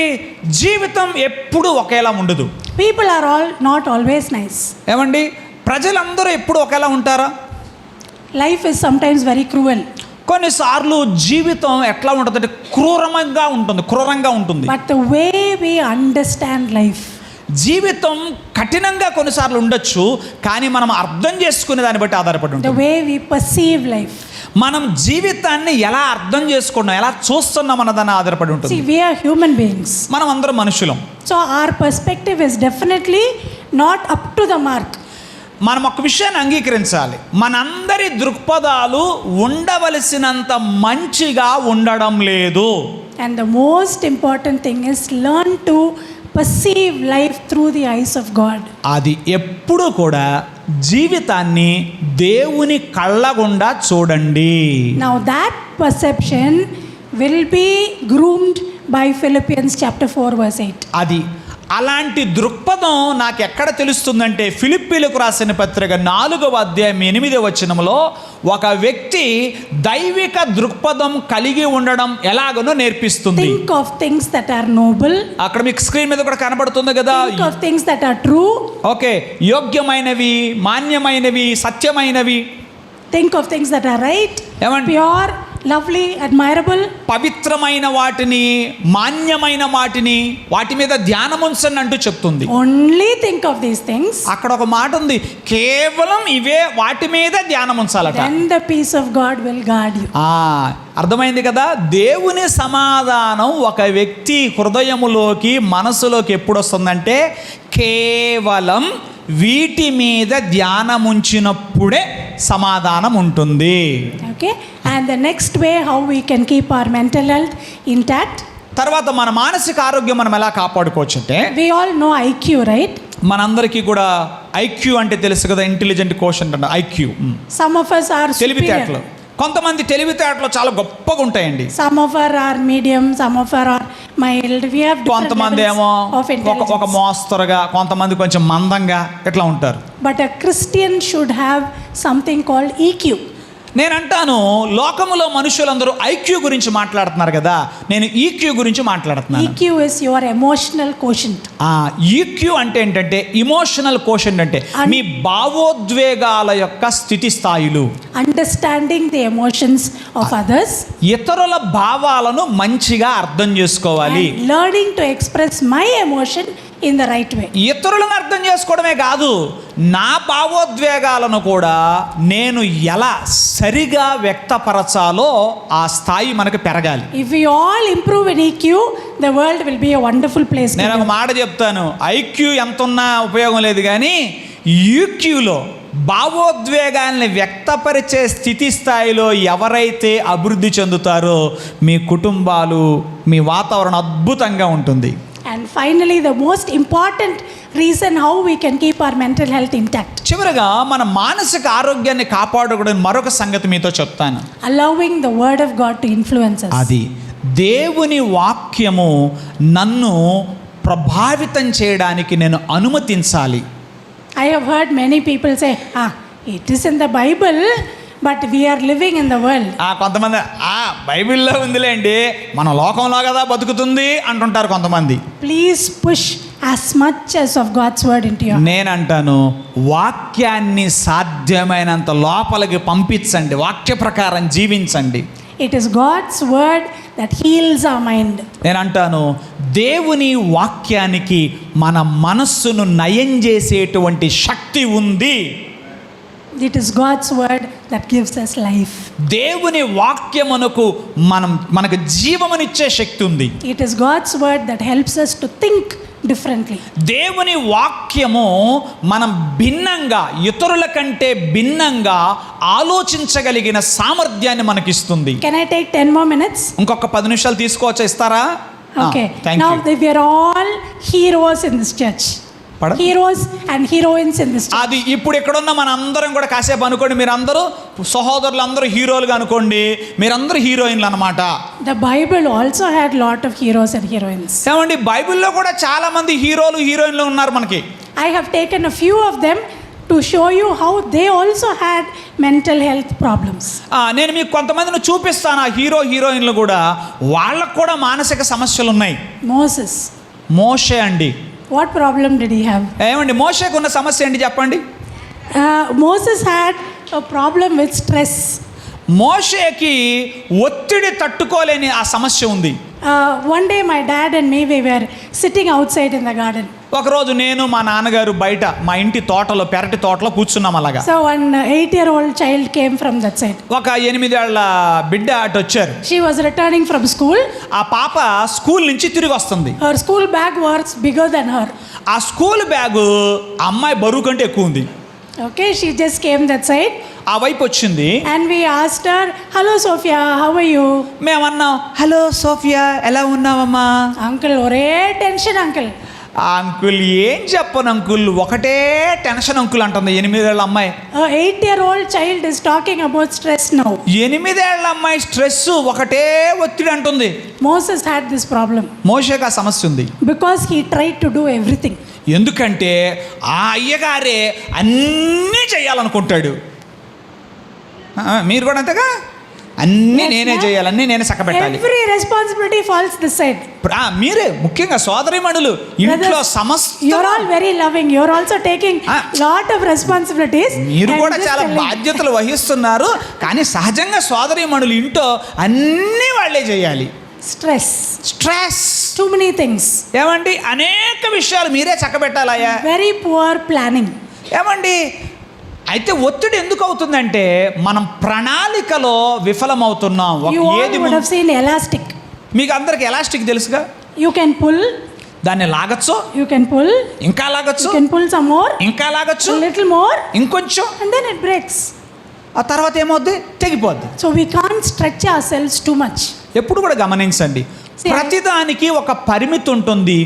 A: జీవితం ఎప్పుడు ఒకేలా ఉండదు.
B: People are all not always nice.
A: ఏమండి, ప్రజలందరూ ఎప్పుడు ఒకేలా ఉంటారా?
B: Life is sometimes very cruel.
A: కొన్నిసార్లు జీవితం ఎట్లా ఉంటుందంటే క్రూరంగా ఉంటుంది.
B: But the way we understand life,
A: జీవితం కఠినంగా కొన్నిసార్లు ఉండొచ్చు, కానీ మనం అర్థం చేసుకునే దాన్ని బట్టి ఆధారపడి
B: the
A: ఉంటుంది.
B: way we perceive life.
A: మనం జీవితాన్ని ఎలా అర్థం చేసుకున్నాం, ఎలా చూస్తున్నాం అన్నదాన్ని ఆధారపడి ఉంటుంది.
B: See, we are human beings.
A: మనం అందరం మనుషులం.
B: So our perspective is definitely not up to the mark.
A: మనం ఒక విషయాన్ని అంగీకరించాలి. మనందరి దృక్పథాలు ఉండవలసినంత మంచిగా ఉండడం లేదు.
B: And the most important thing is learn to perceive life through the eyes of God.
A: అది ఎప్పుడు కూడా జీవితాన్ని దేవుని కళ్ళగుండా చూడండి.
B: Now that perception will be groomed by Philippians chapter 4 verse 8.
A: అది అలాంటి దృక్పథం నాకు ఎక్కడ తెలుస్తుందంటే, ఫిలిప్పీలకు రాసిన పత్రిక 4వ అధ్యాయం 8వ వచనంలో ఒక వ్యక్తి దైవిక దృక్పథం కలిగి ఉండడం ఎలాగనో నేర్పిస్తుంది.
B: Think of things that are noble.
A: అక్కడ మీకు స్క్రీన్ మీద కూడా కనబడుతుంది కదా.
B: Think of things that are true.
A: Okay, యోగ్యమైనవి, మాన్యమైనవి, సత్యమైనవి.
B: Think of things that are right,
A: ఏమండి?
B: pure, lovely, admirable.
A: పవిత్రమైన వాటిని, మాన్యమైన వాటిని, వాటి మీద ధ్యానం ఉంచండి అంటూ చెప్తుంది.
B: Only think of these things.
A: అక్కడ ఒక మాట ఉంది, కేవలం ఇవే వాటి మీద ధ్యానం ఉంచాలట.
B: Then the peace of God will guard you.
A: అర్థమైంది కదా. దేవుని సమాధానం ఒక వ్యక్తి హృదయములోకి, మనసులోకి ఎప్పుడు వస్తుందంటే కేవలం వీటి మీద ధ్యానం ఉంచినప్పుడే సమాధానం ఉంటుంది.
B: Okay, and the next way how we can keep our mental health intact.
A: తర్వాత మన మానసిక ఆరోగ్యం మనం ఎలా కాపాడుకోవచ్చు అంటే,
B: We all know IQ, right?
A: మనందరికీ కూడా ఐక్యూ అంటే తెలుసు కదా, ఇంటెలిజెంట్ కోషంట్ అంటే IQ.
B: Some of us are
A: తెలివితేటలు.
B: superior.
A: కొంతమంది తెలివితేటలు చాలా గొప్పగా ఉంటాయండి.
B: Some of us are medium, some of us are mild. We have different
A: కొంతమంది
B: levels
A: ఏమో
B: of
A: ఒక
B: intelligence.
A: మోస్తరుగా, కొంతమంది కొంచెం మందంగా ఇట్లా ఉంటారు.
B: But a Christian should have something called EQ.
A: నేను అంటాను, లోకములో మనుషులందరూ ఐక్యూ గురించి మాట్లాడుతున్నారు కదా, నేను ఈక్యూ గురించి మాట్లాడుతున్నాను.
B: EQ is your emotional quotient.
A: EQ అంటే ఏంటంటే ఇమోషనల్ కోషంట్ అంటే మీ భావోద్వేగాల యొక్క స్థితి స్థాయిలు.
B: Understanding the emotions of others.
A: ఇతరుల భావాలను మంచిగా అర్థం చేసుకోవాలి.
B: And learning to express my emotion in the right way.
A: ఇతరులను అర్థం చేసుకోవడమే కాదు, నా భావోద్వేగాలను కూడా నేను ఎలా సరిగా వ్యక్తపరచాలో ఆ స్థాయి మనకు పెరగాలి.
B: If we all improve in EQ, the world will be a wonderful place to
A: నేను ఒక
B: live.
A: మాట చెప్తాను, ఐక్యూ ఎంత ఉన్నా ఉపయోగం లేదు, కానీ ఈక్యూలో భావోద్వేగాల్ని వ్యక్తపరిచే స్థితి స్థాయిలో ఎవరైతే అభివృద్ధి చెందుతారో మీ కుటుంబాలు, మీ వాతావరణం అద్భుతంగా ఉంటుంది.
B: And finally, the most important reason how we can keep our mental health intact.
A: చివరగా మన మానసిక ఆరోగ్యాన్ని కాపాడుకోవడానికి మరొక సంగతి మీతో చెప్తాను.
B: Allowing the word of God to influence us.
A: అది దేవుని వాక్యము నన్ను ప్రభావితం చేయడానికి నేను అనుమతించాలి.
B: I have heard many people say, it is in the Bible, but we are living in the world.
A: కొంతమంది బైబిల్లో ఉందిలేండి, మన లోకంలో కదా బతుకుతుంది అంటుంటారు కొంతమంది.
B: Please push as much as of God's word into your heart.
A: నేనంటాను, వాక్యాన్ని సాధ్యమైనంత లోపలికి పంపించండి, వాక్య ప్రకారం జీవించండి.
B: It is God's word that heals our mind.
A: నేనంటాను, దేవుని వాక్యానికి మన మనస్సును నయం చేసేటువంటి శక్తి ఉంది.
B: It is God's word that gives us life.
A: దేవుని వాక్యమునకు మనకు జీవమునిచ్చే శక్తి ఉంది.
B: It is God's word that helps us to think differently.
A: దేవుని వాక్యము మనం భిన్నంగా, ఇతరుల కంటే భిన్నంగా ఆలోచించగలిగిన సామర్థ్యాన్ని మనకిస్తుంది.
B: Can I take 10 more minutes?
A: ఇంకొక 10 నిమిషాలు తీసుకోవచ్చా, ఇస్తారా?
B: Okay.
A: Thank
B: Now
A: you.
B: we are all heroes in this church.
A: Pardon?
B: Heroes and heroines in this church.
A: అది ఇప్పుడు ఇక్కడున్న మన అందరం కూడా కాసేపు అనుకోండి, మీరందరూ సహోదరులు అందరూ హీరోలుగా అనుకోండి, మీరందరూ హీరోయిన్లు అనమాట.
B: The Bible also had lot of heroes and heroines.
A: ఏమండి, బైబిల్లో కూడా చాలా మంది హీరోలు హీరోయిన్లు ఉన్నారు మనకి.
B: I have taken a few of them to show you how they also had mental health problems.
A: నేను మీకు కొంతమందిని చూపిస్తాను, ఆ హీరోయిన్లు కూడా, వాళ్ళకు కూడా మానసిక సమస్యలు ఉన్నాయి.
B: Moses.
A: మోషే అండి,
B: What problem did he have?
A: ఏమండి మోషేకు ఉన్న సమస్య ఏంటి చెప్పండి?
B: Moses had a problem with stress.
A: మోషేకి ఒత్తిడి తట్టుకోలేని ఆ సమస్య ఉంది.
B: One day my dad and me, we were sitting outside in the garden.
A: ఒకరోజు నేను మా నాన్నగారు బయట మా ఇంటి తోటలో, పెరటి తోటలో కూర్చున్నాం అలాగా.
B: So one 8-year-old child came from that side.
A: ఒక 8 ఏళ్ల బిడ్డ అటు వచ్చారు.
B: She was returning from school.
A: ఆ పాప స్కూల్ నుంచి తిరిగి వస్తుంది.
B: Her school bag was bigger than her.
A: ఆ స్కూల్ బ్యాగు అమ్మాయి బరువు కంటే ఎక్కువ ఉంది.
B: Okay, she just came that side.
A: ఆ వైపు వచ్చింది.
B: And we asked her, "Hello Sophia, how are you?"
A: మేమన్నాం, హలో సోఫియా, ఎలా ఉన్నావమ్మా?
B: Uncle, ఒరే టెన్షన్ అంకుల్.
A: ఆ అంకుల్ ఏం చెప్పను అంకుల్, ఒకటే టెన్షన్ అంకుల్ అంటుంది 8 ఏళ్ల అమ్మాయి.
B: 8-year-old child is talking about stress now.
A: 8 ఏళ్ల అమ్మాయి స్ట్రెస్, ఒకటే ఒత్తిడి అంటుంది.
B: Moses had this problem
A: మోషేకి ఆ సమస్య ఉంది.
B: because he tried to do everything.
A: ఎందుకంటే ఆ అయ్యగారే అన్నీ చేయాలనుకుంటాడు. మీరు కూడా అంతేగా, అన్నీ
B: Yes,
A: నేనే
B: ma'am.
A: చేయాలి, అన్నీ నేనే చక్కబెట్టాలి.
B: Every responsibility falls this side.
A: మీరే ముఖ్యంగా సోదరీమణులు ఇంట్లో
B: Brothers,
A: సమస్త
B: you're all very loving. You're also taking
A: Ah.
B: lot of responsibilities.
A: మీరు
B: I'm
A: కూడా
B: just
A: చాలా
B: telling.
A: బాధ్యతలు వహిస్తున్నారు. కానీ సహజంగా సోదరీమణులు ఇంట్లో అన్నీ వాళ్ళే చేయాలి.
B: Stress.
A: Stress
B: Too many things.
A: ఏమండి, అనేక విషయాలు మీరే చక్కబెట్టాలయ్యా.
B: Very poor planning.
A: ఏమండి, అయితే ఒత్తిడి ఎందుకు అవుతుందంటే మనం ప్రణాళికలో విఫలమవుతున్నాం.
B: You all
A: ఏది
B: would have seen elastic.
A: మీకు అందరికి ఎలాస్టిక్ తెలుసుగా,
B: You can pull,
A: దాన్ని లాగచ్చు,
B: you can pull,
A: ఇంకా లాగచ్చు,
B: you can pull some more,
A: ఇంకా లాగచ్చు,
B: a little more,
A: ఇంకొంచెం,
B: and then it breaks.
A: ఆ తర్వాత ఏమవుద్ది, తెగిపోద్ది.
B: So we can't stretch ourselves too much.
A: ఎప్పుడు కూడా గమనించండి,
B: See,
A: ప్రతిదానికి ఒక పరిమితి ఉంటుంది.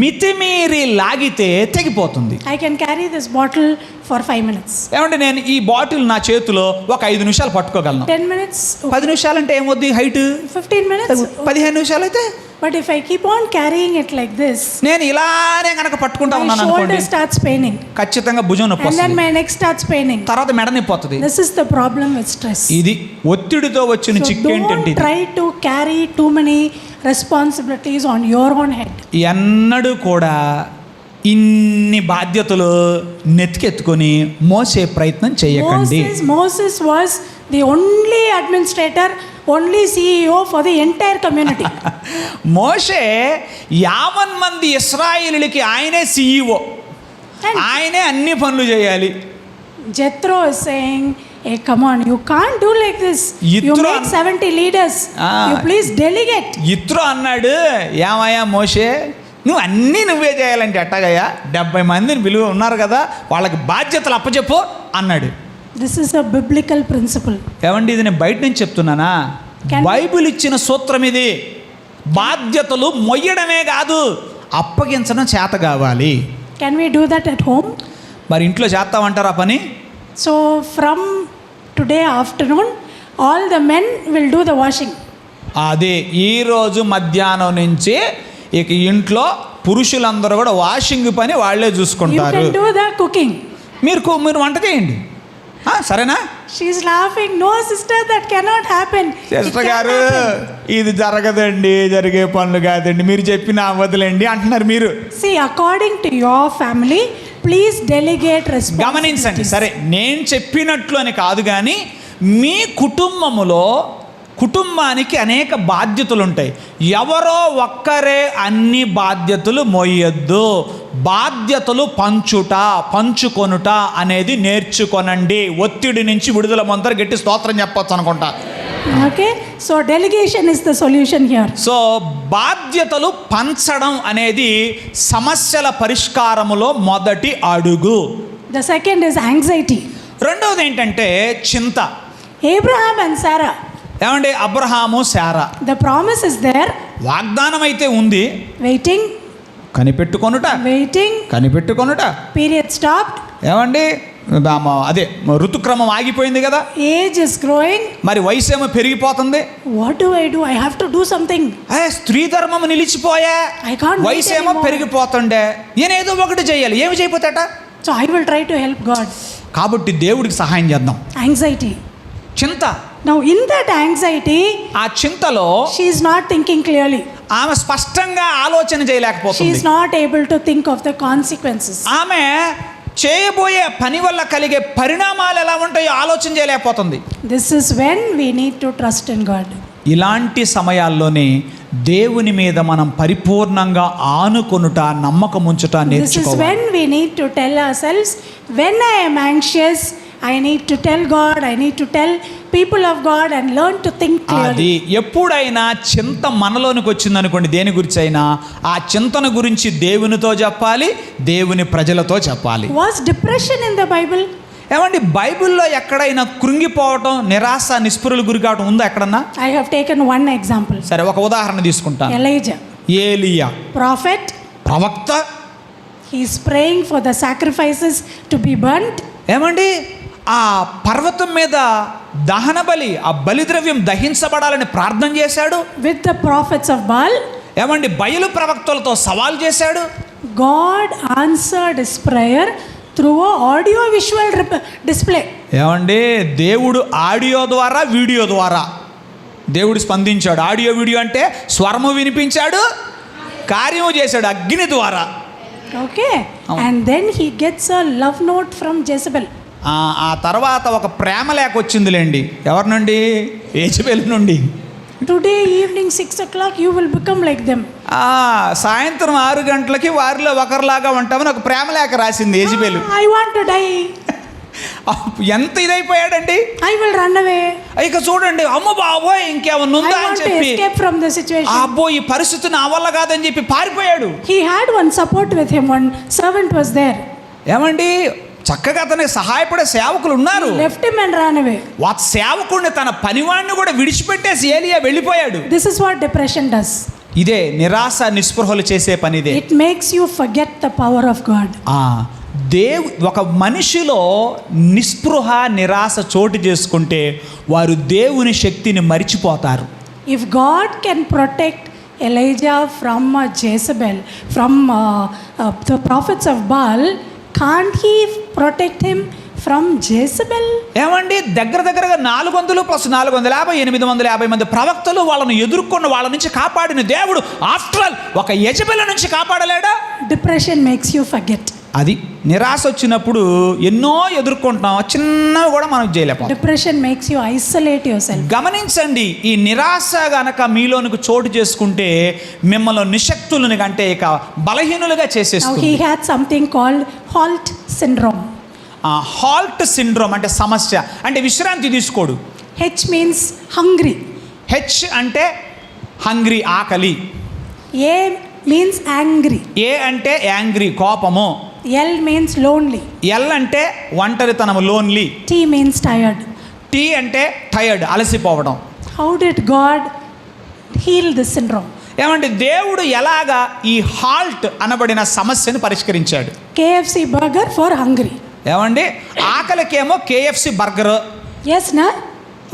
A: మితిమీరి లాగితే తెగిపోతుంది.
B: I can carry this bottle for 5 minutes.
A: ఏమంటే నేను ఈ బాటిల్ నా చేతిలో ఒక 5 నిమిషాలు పట్టుకోగలను.
B: 10 minutes,
A: 10 నిమిషాలు అంటే ఏమవుద్ది, హైట్
B: 15 minutes.
A: 15 నిమిషాలు అయితే.
B: But if I keep on carrying it like this,
A: నేను ఇలానే కనుక పట్టుకుంటా
B: my
A: ఉన్నాను అనుకోండి,
B: shoulder starts paining.
A: ఖచ్చితంగా భుజం నొప్పి
B: And then
A: వస్తుంది,
B: my neck starts paining.
A: తర్వాత మెడ నొప్పి వస్తుంది.
B: This is the problem with stress.
A: ఇది ఒత్తిడితో వచ్చిన
B: So
A: చిక్కు ఏంటంటే
B: don't
A: ఇది.
B: try to carry too many responsibilities on your own head.
A: ఎన్నడూ కూడా ఇన్ని బాధ్యతలు నెత్తికెత్తుకొని మోసే ప్రయత్నం చేయకండి.
B: Moses was the only administrator, only CEO for the entire community.
A: మోషే 50 మంది ఇశ్రాయేలీయులకి ఆయనే CEO,
B: And
A: ఆయనే అన్ని పనులు చేయాలి.
B: Jethro is saying, hey, come on, you can't do like this. You
A: Yithro
B: made 70 leaders.
A: Ah.
B: You please delegate.
A: ఇత్రో అన్నాడు, ఏమయ్యా మోషే, నువ్వు అన్నీ నువ్వే చేయాలంటే ఎట్టాగయ్యా, 70 మందిని విలువ ఉన్నారు కదా, వాళ్ళకి బాధ్యతలు అప్పచెప్పు అన్నాడు.
B: This is a biblical principle.
A: ఏమండి, ఇది నేను బయట నుంచి చెప్తున్నానా, బైబిల్ ఇచ్చిన సూత్రం ఇది. బాధ్యతలు మొయ్యడమే కాదు, అప్పగించడం చేత కావాలి.
B: Can we do that at home?
A: మరి ఇంట్లో చేస్తామంటారా పని?
B: So from today afternoon, all the men will do the washing.
A: అదే ఈరోజు మధ్యాహ్నం నుంచి ఇక ఇంట్లో పురుషులందరూ కూడా వాషింగ్ పని వాళ్ళే
B: You
A: చూసుకుంటారు.
B: can do the cooking.
A: మీరు వంట చేయండి. సరేనా?
B: She's laughing. No, sister, that cannot happen. It
A: sister
B: can't
A: గారు,
B: happen.
A: ఇది జరగదండి, జరిగే పనులు కాదండి, మీరు చెప్పిన అవ్వదులేండి అంటున్నారు మీరు.
B: See, according to your family, please delegate
A: గమనించండి.
B: responsibilities.
A: సరే, నేను చెప్పినట్లు అని కాదు, కానీ మీ కుటుంబానికి అనేక బాధ్యతలు ఉంటాయి. ఎవరో ఒక్కరే అన్ని బాధ్యతలు మోయొద్దు. బాధ్యతలు పంచుకొనుట అనేది నేర్చుకొనండి. ఒత్తిడి నుంచి విడుదల పొందరు. గట్టి స్తోత్రం చెప్పొచ్చు అనుకుంటా.
B: Okay, so delegation is the solution here.
A: So బాధ్యతలు పంచడం అనేది సమస్యల పరిష్కారములో మొదటి అడుగు.
B: The second is anxiety.
A: రెండవది ఏంటంటే చింత.
B: Abraham and Sarah,
A: ఏమండి, Abraham Sarah,
B: the promise is there.
A: వాగ్దానం అయితే ఉంది,
B: Waiting,
A: కనిపెట్టుకొనుట.
B: period stopped,
A: ఏమండి, అదే ఋతుక్రమం ఆగిపోయింది కదా,
B: age is growing.
A: మరి వయసు ఏమో పెరిగిపోతుంది.
B: What do? I have to do something.
A: స్త్రీ ధర్మం నిలిచిపోయా,
B: I can't wait
A: వయసు ఏమో
B: anymore.
A: పెరిగిపోతుండే, నేనేదో ఒకటి చేయాలి. ఏమి చేయపోతాట?
B: So I will try to help God.
A: కాబట్టి దేవుడికి సహాయం చేద్దాం.
B: Anxiety.
A: చింత.
B: Now in that anxiety,
A: ఆ చింతలో
B: she is not thinking clearly.
A: ఆమె స్పష్టంగా ఆలోచన
B: She
A: చేయలేకపోతుంది.
B: is not able to think of the consequences.
A: ఆమె చేయబోయే పని వల్ల కలిగే పరిణామాలు ఎలా ఉంటాయో ఆలోచన చేయలేకపోతుంది.
B: This is when we need to trust in God.
A: ఇలాంటి సమయాల్లోనే దేవుని మీద మనం పరిపూర్ణంగా ఆనుకొనుట, నమ్మకం ఉంచుట
B: This is
A: నేర్చుకోవాలి.
B: when we need to tell ourselves, when I am anxious, I need to tell God, I need to tell people of God and learn to think
A: అది
B: clearly.
A: ఎప్పుడైనా చింత మనలోనికి వచ్చిందనుకోండి, దేని గురించి అయినా, ఆ చింతన గురించి దేవునితో చెప్పాలి, దేవుని ప్రజలతో చెప్పాలి.
B: Was depression in the Bible?
A: ఏమండి, బైబిల్లో ఎక్కడైనా కృంగిపోవటం, నిరాశ, నిస్పృహలు గురి కావటం ఉందా ఎక్కడన్నా?
B: I have taken one example.
A: సరే, ఒక ఉదాహరణ తీసుకుంటాను.
B: Elijah,
A: ఏలియా
B: prophet,
A: ప్రవక్త.
B: he is praying for the sacrifices to be burnt.
A: ఏమండి, ఆ పర్వతం మీద దహన బలి, ఆ బలిద్రవ్యం దహించబడాలని ప్రార్థన చేశాడు.
B: With the prophets of Baal,
A: ఏమండి, బయలు ప్రవక్తలతో సవాల్ చేశాడు.
B: God answered his prayer through a audio visual display.
A: ఏమండి, దేవుడు ఆడియో ద్వారా, వీడియో ద్వారా, దేవుడు స్పందించాడు. ఆడియో వీడియో అంటే స్వరము వినిపించాడు, కార్యము చేశాడు అగ్ని ద్వారా.
B: Okay. And then he gets a love note from Jezebel.
A: ఆ తర్వాత ఒక ప్రేమ లేఖ వచ్చిందిలేండి. ఎవరి నుండి? యెజబెల్ నుండి.
B: Today evening 6 o'clock you will become like them.
A: సాయంత్రం 6 గంటలకి వారిలో ఒకరిలాగా ఉంటామని ఒక ప్రేమ లేఖ రాసింది Jezebel.
B: I want to die.
A: ఎంత ఇదైపోయాడండి.
B: I will run away.
A: ఇక చూడండి, అమ్మ బాబోయ్ ఇంకేమన్నా
B: I
A: ఉందా అని
B: want to
A: చెప్పి,
B: escape from the situation.
A: అబ్బో ఈ పరిస్థితి నా వల్ల కాదని చెప్పి పారిపోయాడు.
B: He had one support with him. One servant was there.
A: ఏమండి, చక్కగా అతనికి సహాయపడే సేవకులు ఉన్నారు.
B: He left him and ran away.
A: సేవకుడిని తన పనివాడిని కూడా విడిచిపెట్టేసి ఏలియా వెళ్ళిపోయాడు.
B: This is what depression does.
A: ఇదే నిరాశ నిస్పృహలు చేసే పనిదే.
B: It makes you forget the power of God.
A: ఒక మనిషిలో నిస్పృహ నిరాశ చోటు చేసుకుంటే వారు దేవుని శక్తిని మరిచిపోతారు.
B: If God can protect Elijah from Jezebel, from the prophets of Baal, can't he protect him from Jezebel?
A: ఏమండి, దగ్గరగా 400 + 450 850 మంది ప్రవక్తలు వాళ్ళను ఎదుర్కొన్న వాళ్ళ నుంచి కాపాడిన దేవుడు ఆఫ్టర్ ఆల్ ఒక యెజబెల్ నుంచి కాపాడలేడా?
B: Depression makes you forget.
A: అది నిరాశ వచ్చినప్పుడు ఎన్నో ఎదుర్కొంటున్నాం, చిన్నవి కూడా మనం చేయలేకపోతాం.
B: Depression makes you isolate yourself.
A: గమనించండి, ఈ నిరాశ గనక మీలోనికి చోటు చేసుకుంటే మిమ్మల్ని నిశక్తులను అంటే ఇక బలహీనులుగా
B: Now
A: చేసేస్తుంది.
B: he had something called halt syndrome.
A: Halt syndrome అంటే సమస్య, అంటే విశ్రాంతి తీసుకోడు.
B: H means hungry.
A: హెచ్ అంటే హంగ్రీ, ఆకలి.
B: A means angry.
A: ఏ అంటే యాంగ్రీ, కోపము.
B: L means lonely.
A: ఎల్ అంటే ఒంటరితనము, lonely.
B: T means tired.
A: T అంటే టైర్డ్, అలసిపోవడం.
B: How did God heal this syndrome?
A: ఏమంటే దేవుడు ఎలాగా ఈ హాల్ట్ అనబడిన సమస్యను పరిష్కరించాడు?
B: KFC burger for hungry.
A: ఏమండి, ఆకలికేమో KFC burger.
B: Yes, na?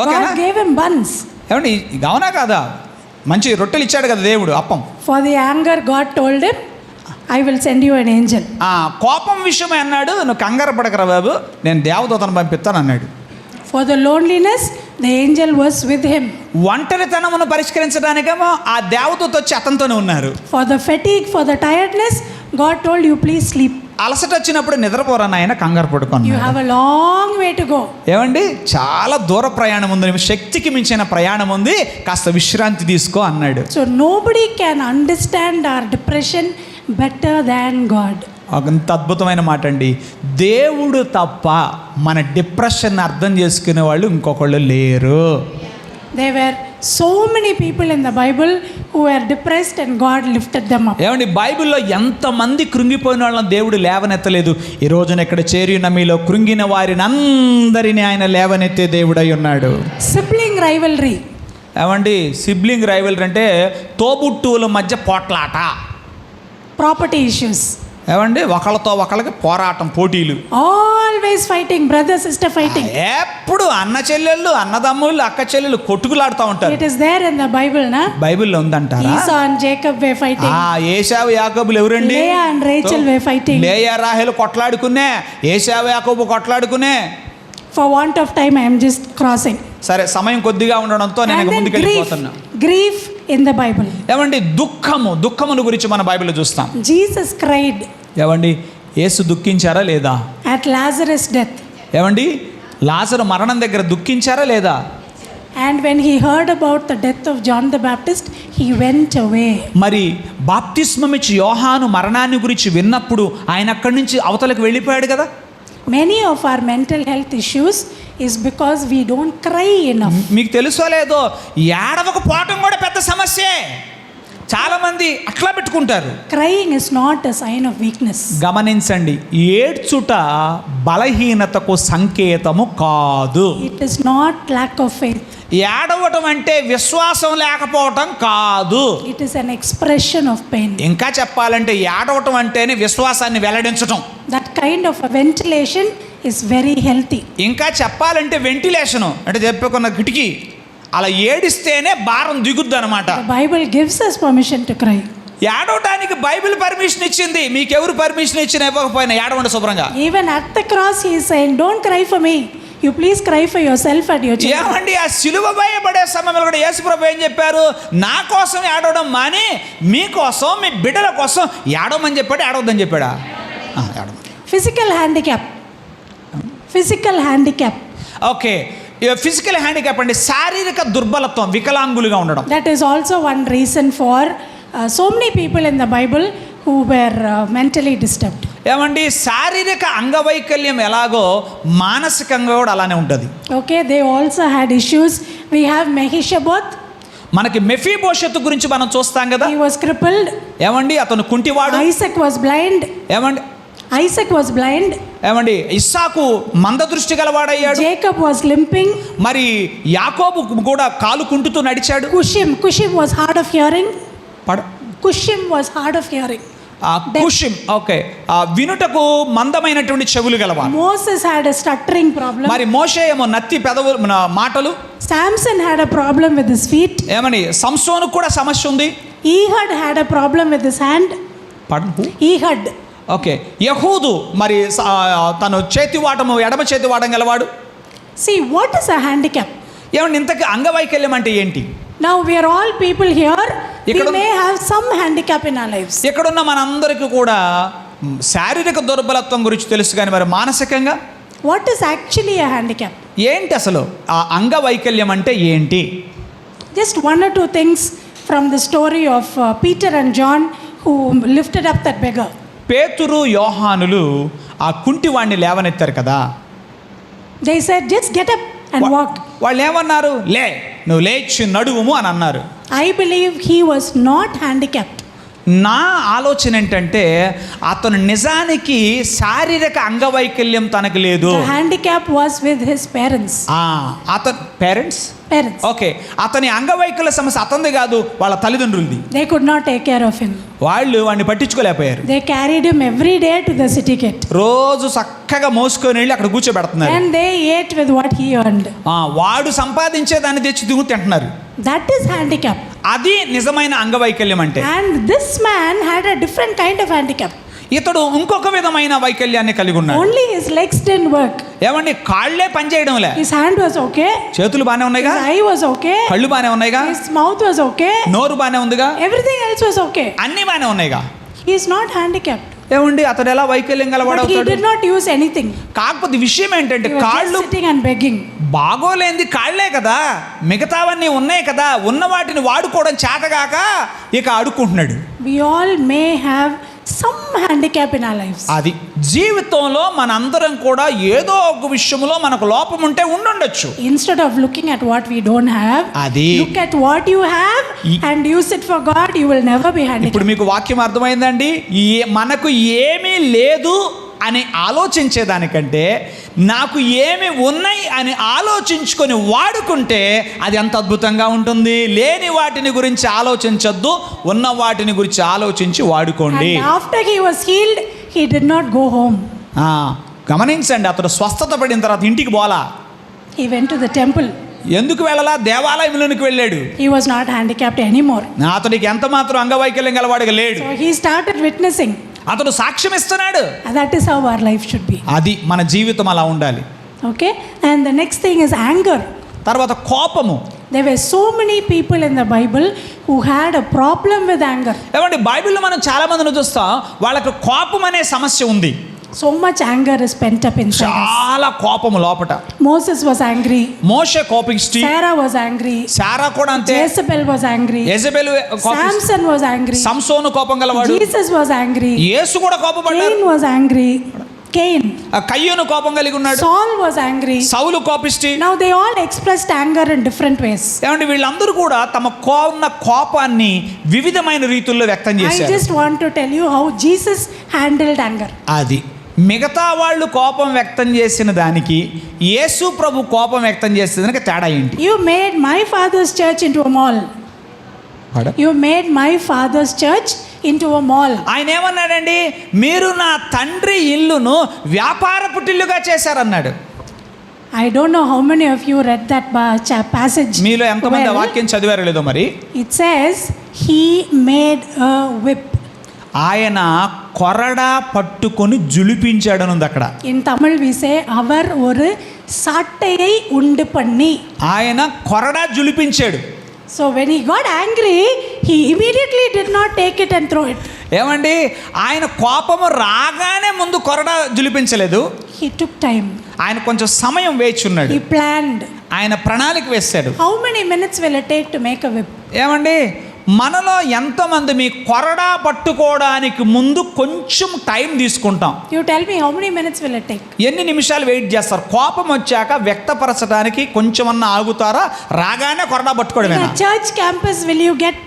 A: Okay,
B: God
A: na?
B: gave him buns.
A: ఏమండి, అవునా కాదా? మంచి రొట్టెలు ఇచ్చాడు కదా దేవుడు, appam.
B: For the anger, God told him, I will send you an angel.
A: కోపం విషయమే అన్నాడు, నువ్వు కంగారు పడకరా బాబు, నేను దేవదూతను పంపిస్తాను అన్నాడు.
B: For the loneliness, the angel was with him.
A: ఒంటరితనమును పరిష్కరించడానికేమో ఆ దేవదూత వచ్చి అతనితోనే ఉన్నారు.
B: For the fatigue, for the tiredness, God told you, please sleep.
A: అలసట వచ్చినప్పుడు నిద్రపోరా నాయన, కంగారు పడుకోను.
B: You have a long way to go.
A: ఏమండి, చాలా దూర ప్రయాణం ఉంది, శక్తికి మించిన ప్రయాణం ఉంది, కాస్త విశ్రాంతి తీసుకో అన్నాడు.
B: So nobody can understand our depression better than God.
A: అంత అద్భుతమైన మాట అండి. దేవుడు తప్ప మన డిప్రెషన్ అర్థం చేసుకునే వాళ్ళు ఇంకొకళ్ళు లేరు.
B: There were so many people in the Bible who were depressed and God lifted them up.
A: ఏమండి, బైబిల్లో ఎంతమంది కృంగిపోయిన వాళ్ళని దేవుడు లేవనెత్తలేదు. ఈ రోజున ఇక్కడ చేరి ఉన్న మీలో కృంగిన వారిని అందరినీ ఆయన లేవనెత్తే దేవుడై ఉన్నాడు.
B: Sibling rivalry.
A: ఏమండి, సిబ్లింగ్ రైవల్రీ అంటే తోబుట్టువుల మధ్య పోట్లాట.
B: Property issues.
A: ఏమండి, ఒకళ్ళతో ఒకళ్ళకి పోరాటం, పోటీలు.
B: Always fighting, brother sister fighting.
A: ఎప్పుడు అన్న చెల్లెళ్ళు, అన్నదమ్ముళ్ళు, అక్క చెల్లెళ్ళు కొట్టుకులాడుతూ ఉంటారు.
B: It is there in the Bible, na?
A: బైబిల్లో ఉందంటారా?
B: Esau and Jacob were fighting.
A: ఏశావు యాకోబులు ఎవరండి?
B: Leah and Rachel were fighting.
A: లేయా రాహేలు కొట్లాడుకునే, ఏశావు యాకోబు కొట్లాడుకునే.
B: For want of time, I am just crossing.
A: సరే, సమయం కొద్దిగా ఉండడంతో నేను
B: And then
A: ముందుకు వెళ్ళిపోతున్నా.
B: grief in the Bible.
A: ఏమండి, దుఃఖమును గురించి మన బైబిల్లో చూస్తాం.
B: Jesus cried
A: ఏమండి, యేసు దుఃఖించారా లేదా?
B: at Lazarus' death.
A: ఏమండి, లాజరు మరణం దగ్గర దుఃఖించారా లేదా?
B: And when he heard about the death of John the Baptist, he went away.
A: మరి బాప్తిస్మమిచ్చి యోహాను మరణాన్ని గురించి విన్నప్పుడు ఆయన అక్కడి నుంచి అవతలకు వెళ్ళిపోయాడు కదా.
B: Many of our mental health issues is because we don't cry enough.
A: మీకు తెలుసో లేదో, ఏడవకపోవటం కూడా పెద్ద సమస్యే. చాలా మంది అట్లా పెట్టుకుంటారు.
B: Crying is not a sign of weakness.
A: గమనించండి, ఏడ్చుట బలహీనతకు సంకేతము కాదు.
B: It is not lack of faith.
A: ఏడవటం అంటే విశ్వాసం లేకపోవటం కాదు.
B: It is an expression of pain.
A: ఇంకా చెప్పాలంటే ఏడవటం అంటేనే విశ్వాసాన్ని వెల్లడించటం.
B: That kind of a ventilation is very healthy.
A: ఇంకా చెప్పాలంటే వెంటిలేషను అంటే చెప్పుకున్న కిటికీ, అలా ఏడిస్తేనే భారం దిగుద్ది అనమాట.
B: The Bible gives us permission to cry.
A: ఏడవటానికి బైబిల్ పర్మిషన్ ఇచ్చింది. మీకెవరు పర్మిషన్ ఇచ్చినా ఇవ్వకపోయినా ఏడవండి శుభ్రంగా.
B: Even at the cross he is saying, don't cry for me, You please cry for yourself and your children.
A: ఏమండి ఆ సిలువ వేయబడే సమయంలో కూడా యేసుప్రభు ఏం చెప్పారు? నా కోసం ఏడవడం మాని మీకోసం మీ బిడ్డల కోసం ఏడవమని చెప్పాడు, ఏడవద్దని చెప్పాడా? ఏడవమని.
B: Physical handicap.
A: Okay, physical handicap అంటే శారీరక దుర్బలత్వం, వికలాంగులుగా ఉండడం.
B: That is also one reason for so many people in the Bible who were mentally disturbed.
A: ఏమండి శారీరక అంగవైకల్యం ఎలాగో మానసికంగా కూడా అలానే ఉంటుంది.
B: Okay, they also had issues. We have Mehishaboth.
A: మనకి మెఫీబోషెత్ గురించి మనం చూస్తాం కదా.
B: He was crippled.
A: ఏమండి అతను కుంటివాడు.
B: Isaac was blind.
A: ఏమండి ఇస్సాకు మందదృష్టి గలవాడయ్యాడు.
B: Jacob was limping.
A: మరి యాకోబు కూడా కాలు కుంటుతూ నడిచాడు.
B: Cushim was hard of hearing.
A: కుషిం ఓకే, వినుటకు మందమైనటువంటి చెవులు గలవాడు.
B: Moses had a stuttering problem.
A: మరి మోషే ఏమో నత్తి పెదవులు మాటలు.
B: Samson had a problem with his feet.
A: ఏమని సంసోను కూడా సమస్య ఉంది.
B: Ehud had a problem with his hand. Ehud.
A: Okay, యహూదు మరి తను చేతివాటము ఎడమ చేతివాటం గలవాడు.
B: See, what is a handicap?
A: ఏమండి ఇంతకీ అంగవైకల్యం అంటే ఏంటి?
B: Now we are all people here. We may have some handicap in our lives.
A: ఇక్కడున్న మనందరికీ కూడా శారీరక దుర్బలత్వం గురించి తెలుసు, కానీ మరి మానసికంగా
B: what is actually a handicap?
A: ఏంటి అసలు ఆ అంగవైకల్యం అంటే ఏంటి?
B: Just one or two things from the story of Peter and John who lifted up that beggar.
A: పేతురు యోహానులు ఆ కుంటివాణ్ణి లేవనెత్తారు కదా.
B: They said just get up and walk.
A: వాళ్ళు ఏమన్నారు? నువ్వు లేచి నడువుము అని అన్నారు.
B: I believe he was not handicapped.
A: నా ఆలోచన ఏంటంటే అతను నిజానికి శారీరక అంగవైకల్యం తనకు లేదు.
B: The handicap was with his parents.
A: అతని పేరెంట్స్. ఓకే, అతని అంగవైకల్య సమస్య అతనిది కాదు, వాళ్ళ తల్లిదండ్రులది.
B: They could not take care of him.
A: వాళ్ళు వాడిని పట్టించుకోలేకపోయారు.
B: They carried him every day to the city gate.
A: రోజు చక్కగా మోసుకొని వెళ్ళి అక్కడ కూర్చోబెడుతున్నారు.
B: And they ate with what he earned.
A: వాడు సంపాదించే దాన్ని తెచ్చి తింటున్నారు.
B: That is handicap.
A: అది నిజమైన అంగవైకల్యం అంటే.
B: And this man had a different kind of handicap.
A: ఇతడు ఇంకొక విధమైన వైకల్యాన్ని కలిగి ఉన్నాడు.
B: Only his legs didn't work.
A: ఏమండి కాళ్ళే పనిచేయడంలే.
B: His hand was okay.
A: చేతులు బానే ఉన్నాయిగా.
B: His eye was okay.
A: కళ్ళు బానే ఉన్నాయిగా.
B: His mouth was okay.
A: నోరు బానే ఉందిగా.
B: Everything else was okay.
A: అన్నీ బానే ఉన్నాయిగా.
B: He is not handicapped.
A: ఏమండి అతడు ఎలా వైకల్యం గలవాడవుతాడు?
B: But he did not use anything.
A: కాకపోతే విషయం ఏంటంటే కాళ్ళు
B: sitting and begging.
A: బాగోలేంది కాళ్ళే కదా, మిగతావన్నీ ఉన్నాయి కదా, ఉన్న వాటిని వాడుకోవడం చేతగాక ఇక అడుక్కుంటున్నాడు.
B: We all may have some handicap in our lives.
A: అది జీవితంలో మనందరం కూడా ఏదో ఒక విషయంలో మనకు లోపం ఉంటే ఉండొచ్చు.
B: Instead of looking at what we don't have, look at what you have and use it for God. You will never be handicapped.
A: ఇప్పుడు మీకు వాక్యం అర్థమైందండి? మనకు ఏమీ లేదు అని ఆలోచించేదానికంటే నాకు ఏమి ఉన్నాయి అని ఆలోచించుకొని వాడుకుంటే అది ఎంత అద్భుతంగా ఉంటుంది. లేని వాటిని గురించి ఆలోచించొద్దు, ఉన్న వాటిని గురించి ఆలోచించి వాడుకోండి.
B: And after he was healed, he did not go home.
A: గమనించండి, అతడు స్వస్థత పడిన తర్వాత ఇంటికి పోలా.
B: He went to the temple.
A: ఎందుకు వెళ్ళలా? దేవాలయంలోనికి వెళ్ళాడు.
B: He was not handicapped anymore.
A: అతడికి ఎంత మాత్రం అంగవైకల్యం గలవాడుగా లేడు.
B: So he started witnessing.
A: అతడు సాక్ష్యం ఇస్తున్నాడు.
B: That is how our life should be.
A: అది మన జీవితం అలా ఉండాలి.
B: Okay, and the next thing is anger.
A: తర్వాత కోపము.
B: There were so many people in the Bible who had a problem with anger.
A: ఏమండి బైబిల్లో మనం చాలా మందిని చూస్తాం, వాళ్ళకి కోపం అనే సమస్య ఉంది.
B: So much anger is pent up inside us.
A: చాలా కోపం లోపట.
B: Moses was angry.
A: Moshe కోపిష్టి.
B: Sarah was angry.
A: సారా కూడా అంతే.
B: Jezebel was angry.
A: యెజబెలు కోపిష్టి.
B: Samson was angry.
A: సంసోను కోపం గలవాడు.
B: Jesus was angry.
A: యేసు కూడా కోపపడ్డాడు.
B: Cain was angry.
A: కయ్యూను కోపం కలిగి ఉన్నాడు.
B: Saul was angry.
A: Saul కోపిష్టి.
B: Now they all expressed anger in different ways.
A: ఏమండి వీళ్ళందరూ కూడా తమ కోపాన్ని వివిధమైన రీతుల్లో వ్యక్తం చేశారు.
B: I just want to tell you how Jesus handled anger.
A: అది మిగతా వాళ్ళు కోపం వ్యక్తం చేసిన దానికి యేసు ప్రభు కోపం వ్యక్తం చేసిన దానికి తేడా ఏంటి?
B: You made my father's church into a mall. You made my father's church into a mall.
A: ఆయన ఏమన్నాడండి? మీరు నా తండ్రి ఇల్లును వ్యాపార పుట్టిల్లుగా చేశారన్నాడు.
B: I don't know how many of you read that passage.
A: మీలో ఎంతమంది వాక్యం చదివారో లేదో మరి.
B: It says he made a whip.
A: ఆయన కొరడా పట్టుకొని జులిపించాడని ఉంది అక్కడ.
B: In Tamil we say அவர் ஒரு சாட்டையை உண்டு பண்ணி.
A: ఆయన కొరడా జులిపించాడు.
B: So when he got angry, he immediately did not take it and throw it.
A: ఏమండి, ఆయన కోపము రాగానే ముందు కొరడా జులిపించలేదు.
B: He took time.
A: ఆయన కొంచెం సమయం వేచి ఉన్నాడు.
B: He planned.
A: ఆయన ప్రణాళిక వేశాడు.
B: How many minutes will it take to make a whip?
A: ఏమండి, మనలో ఎంతమంది మీ కొరడా పట్టుకోవడానికి ముందు కొంచెం టైం తీసుకుంటాం?
B: You tell me how many minutes will it take?
A: ఎన్ని నిమిషాలు వెయిట్ చేస్తారు? కోపం వచ్చాక వ్యక్తపరచడానికి కొంచెమన్నా ఆగుతారా? రాగానే కొరడా
B: In
A: పట్టుకోవడమేనా?
B: a church campus will you get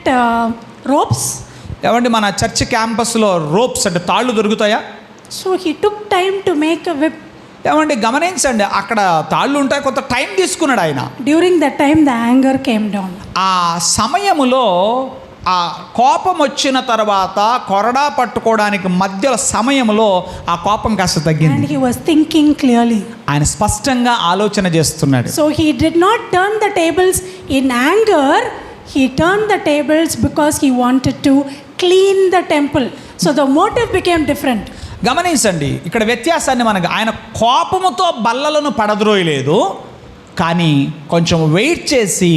B: ropes?
A: ఏమండి, మన చర్చ్ క్యాంపస్లో రోప్స్ అంటే తాళ్ళు దొరుకుతాయా?
B: So he took time to make a whip.
A: ఏమండి, గమనించండి, అక్కడ తాళ్ళు ఉంటాయి, కొంత టైం తీసుకున్నాడు ఆయన.
B: During that time the anger came down.
A: ఆ సమయములో ఆ కోపం వచ్చిన తర్వాత కొరడా పట్టుకోవడానికి మధ్య సమయంలో ఆ కోపం కాస్త
B: And
A: తగ్గింది.
B: he was thinking clearly.
A: ఆయన స్పష్టంగా ఆలోచన చేస్తున్నాడు.
B: So he did not turn the tables in anger. He turned the tables because he wanted to clean the temple. So the motive became different.
A: గమనించండి, ఇక్కడ వ్యత్యాసాన్ని మనకు, ఆయన కోపముతో బల్లలను పడద్రోయలేదు, కానీ కొంచెం వెయిట్ చేసి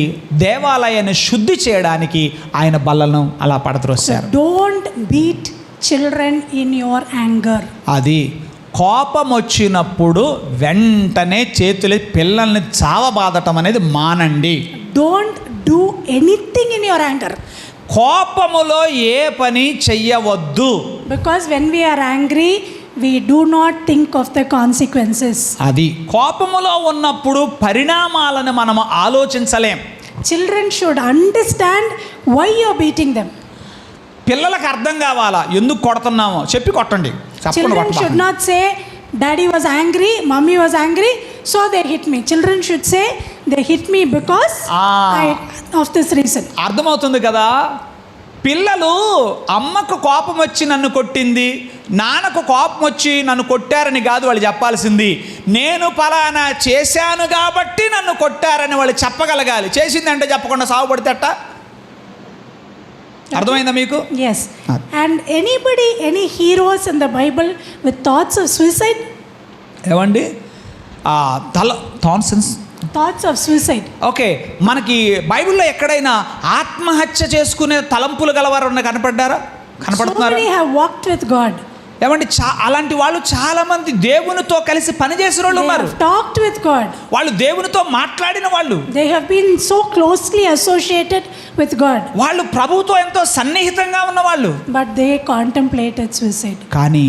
A: దేవాలయాన్ని శుద్ధి చేయడానికి ఆయన బల్లలను అలా పడద్రోశారు.
B: Don't beat children in your anger.
A: అది కోపం వచ్చినప్పుడు వెంటనే చేతులు పిల్లల్ని చావబాదటం అనేది మానండి.
B: Don't do anything in your anger.
A: కోపములో ఏ పని చెయ్యవద్దు.
B: Because when we are angry, we do not think of the consequences.
A: అది కోపములో ఉన్నప్పుడు పరిణామాలను మనము ఆలోచించలేం.
B: Children should understand why you are beating them.
A: పిల్లలకు అర్థం కావాలా ఎందుకు కొడుతున్నామో చెప్పి కొట్టండి.
B: Children should not say daddy was angry, mommy was angry, so they hit me. Children should say they hit me because of this reason.
A: అర్థమవుతుంది కదా? పిల్లలు అమ్మకు కోపం వచ్చి నన్ను కొట్టింది, నాన్నకు కోపం వచ్చి నన్ను కొట్టారని కాదు వాళ్ళు చెప్పాల్సింది. నేను పలానా చేశాను కాబట్టి నన్ను కొట్టారని వాళ్ళు చెప్పగలగాలి. చేసిందంటే చెప్పకుండా సాగుపడితే అట్ట. అర్థమైందా మీకు?
B: Yes. And any heroes in the Bible with thoughts of suicide?
A: ఏమండి,
B: Thoughts of suicide.
A: ఓకే, మనకి బైబిల్లో ఎక్కడైనా ఆత్మహత్య చేసుకునే తలంపులు గలవారు కనపడ్డారా?
B: So
A: కనపడుతున్నారు.
B: many have walked with God.
A: ఏమండి, అలాంటి వాళ్ళు చాలా మంది దేవునితో కలిసి పనిచేసిన వాళ్ళు
B: They
A: ఉన్నారు.
B: have talked with God.
A: వాళ్ళు దేవునితో మాట్లాడిన వాళ్ళు.
B: They have been so closely associated with God.
A: వాళ్ళు ప్రభువుతో ఎంతో సన్నిహితంగా ఉన్నవాళ్ళు.
B: But they contemplated suicide.
A: కానీ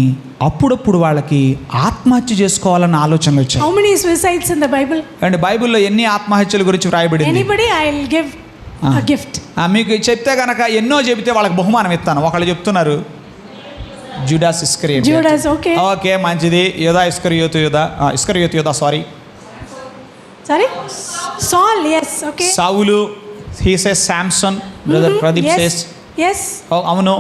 A: అప్పుడప్పుడు వాళ్ళకి ఆత్మహత్య చేసుకోవాలన్న ఆలోచనలు వచ్చాయి.
B: How many suicides in the Bible?
A: And బైబిల్లో ఎన్ని ఆత్మహత్యల గురించి వ్రాయబడింది?
B: Anybody? I'll give a gift.
A: మీకు చెప్తే కనుక ఎన్నో చెబితే వాళ్ళకి బహుమానం ఇస్తాను. ఒకళ్ళు చెప్తున్నారు జూడాస్ ఇస్కరియోతు.
B: Judas, okay.
A: ఓకే, మంచిది. ఇస్కరియోతు sorry.
B: Sorry? Saul, yes, okay.
A: సౌలు, he says Samson, brother Pradeep
B: Yes.
A: says.
B: Yes.
A: అవును.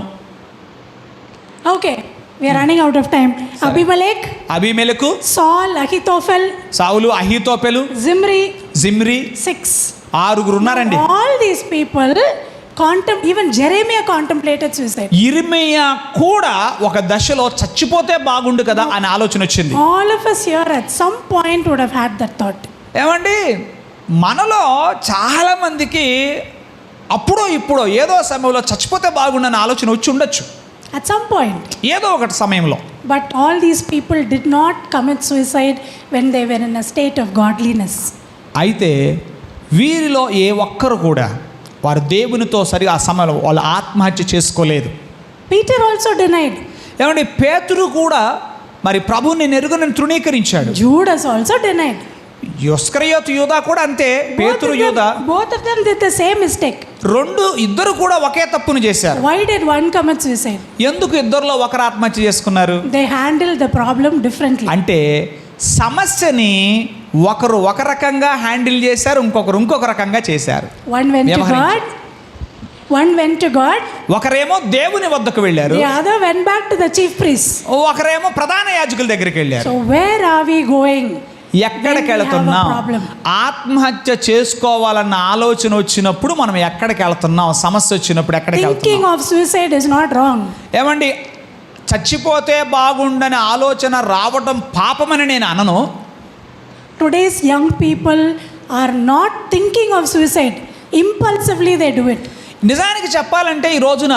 B: Okay. We are running out of time. Abimelech,
A: అబీమెలెకు,
B: Saul, Ahithophel,
A: సౌలు, అహీతోపెలు,
B: Zimri,
A: జిమ్రీ,
B: 6.
A: 6 ఉన్నారండి.
B: All these people, even Jeremiah contemplated suicide.
A: ఇర్మియా కూడా ఒక దశలో చచ్చిపోతే బాగుండు కదా అని ఆలోచన వచ్చింది.
B: All of us here at some point would have had that thought.
A: ఏమండి, మనలో చాలా మందికి అప్పుడో ఇప్పుడో ఏదో సమయంలో చచ్చిపోతే బాగుండని ఆలోచన వచ్చి ఉండొచ్చు,
B: At some point.
A: ఏదో ఒకటి సమయంలో.
B: But all these people did not commit suicide when they were in a state of godliness.
A: అయితే వీరిలో ఏ ఒక్కరు కూడా వారు దేవునితో సరిగా ఆ సమయంలో వాళ్ళు ఆత్మహత్య చేసుకోలేదు.
B: Peter also denied.
A: ఏమండి, పేతురు కూడా మరి ప్రభువుని నెరుగునని తృణీకరించాడు.
B: Judas also denied.
A: ఇస్కరియోతు యూదా కూడా అంతే. పేతురు యూదా
B: Both of them did the same mistake.
A: ఇద్దరు కూడా ఒకే తప్పును చేశారు.
B: Why did one commit suicide?
A: ఎందుకు ఇద్దరులో ఒకరు ఆత్మహత్య చేసుకున్నారు?
B: They handled the problem differently.
A: అంటే సమస్యని ఒకరు ఒక రకంగా హ్యాండిల్ చేశారు, ఇంకొక రకంగా చేశారు.
B: One went to God. One went to God.
A: ఒకరేమో దేవుని వద్దకు వెళ్ళారు.
B: The other went back to the chief priest.
A: ఒకరేమో ప్రధాన యాజకుల దగ్గరికి వెళ్ళారు.
B: So where are we going?
A: ఎక్కడికి వెళ్తున్నాం? ఆత్మహత్య చేసుకోవాలన్న ఆలోచన వచ్చినప్పుడు మనం ఎక్కడికి వెళ్తున్నాం? సమస్య వచ్చినప్పుడు ఎక్కడికి
B: Thinking
A: వెళ్తున్నాం?
B: of suicide is not wrong.
A: ఏమండి, చచ్చిపోతే బాగుండని ఆలోచన రావడం పాపమని నేను అనను.
B: Today's young people are not thinking of suicide. Impulsively they do it.
A: నిజానికి చెప్పాలంటే ఈ రోజున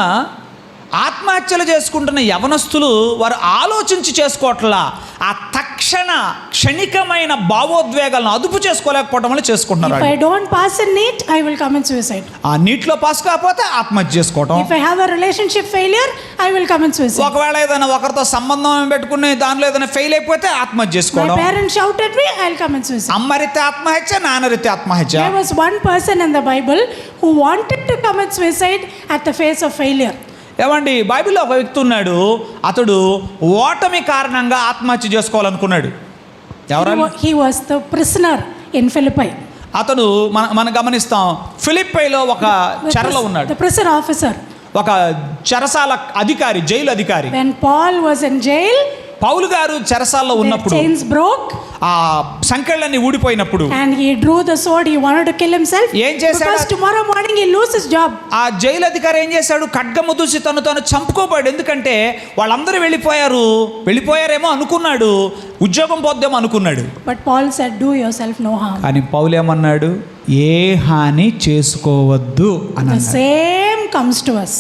A: ఆత్మహత్యలు చేసుకుంటున్న యవనస్తులు వారు ఆలోచించి చేసుకోవట్లా, ఆ తక్షణ క్షణికమైన భావోద్వేగాలను అదుపు చేసుకోలేకపోవడం వల్ల చేసుకుంటున్నారు.
B: If I don't pass in NEET, I will commit suicide.
A: ఆ నీటిలో పాస్ కాకపోతే ఆత్మహత్య చేసుకోవటం.
B: If I have a relationship failure, I will commit suicide.
A: ఒకవేళ ఏదైనా ఒకరితో సంబంధం పెట్టుకుని దానిలో ఏదైనా ఫెయిల్ అయిపోతే ఆత్మహత్య
B: My
A: చేసుకోవడం.
B: parents shout at me, I'll commit suicide.
A: అమ్మరితే ఆత్మహత్య, నాన్నరితే ఆత్మహత్య.
B: There was one person in the Bible who wanted to commit suicide at the face of failure.
A: ఏమండి, బైబిల్లో ఒక వ్యక్తి ఉన్నాడు, అతడు ఓటమి కారణంగా ఆత్మహత్య చేసుకోవాలనుకున్నాడు. ఎవరు?
B: He was the prisoner in Philippi.
A: అతడు మనం గమనిస్తాం, ఫిలిప్పైలో ఒక చెరలో ఉన్నాడు,
B: The prison officer.
A: ఒక చెరసాల అధికారి, జైలు అధికారి.
B: When Paul was in jail,
A: పౌలు గారు చెరసాల్లో
B: the
A: ఉన్నప్పుడు
B: chains broke
A: ఆ సంకెళ్ళన్నీ ఊడిపోయినప్పుడు
B: and he drew the sword. He wanted to kill himself
A: ఏం చేశాడు?
B: because tomorrow morning he'll lose his job.
A: ఆ జైలు అధికారి ఏం చేశాడు? ఖడ్గము దూసి తను చంపుకోబోయాడు. ఎందుకంటే వాళ్ళందరూ వెళ్ళిపోయారేమో అనుకున్నాడు, ఉద్యోగం పోద్దేమో అనుకున్నాడు.
B: But Paul said, do yourself no harm.
A: కానీ పౌలు ఏమన్నాడు? ఏ హాని చేసుకోవద్దు అని
B: The
A: అన్నాడు.
B: same comes to us.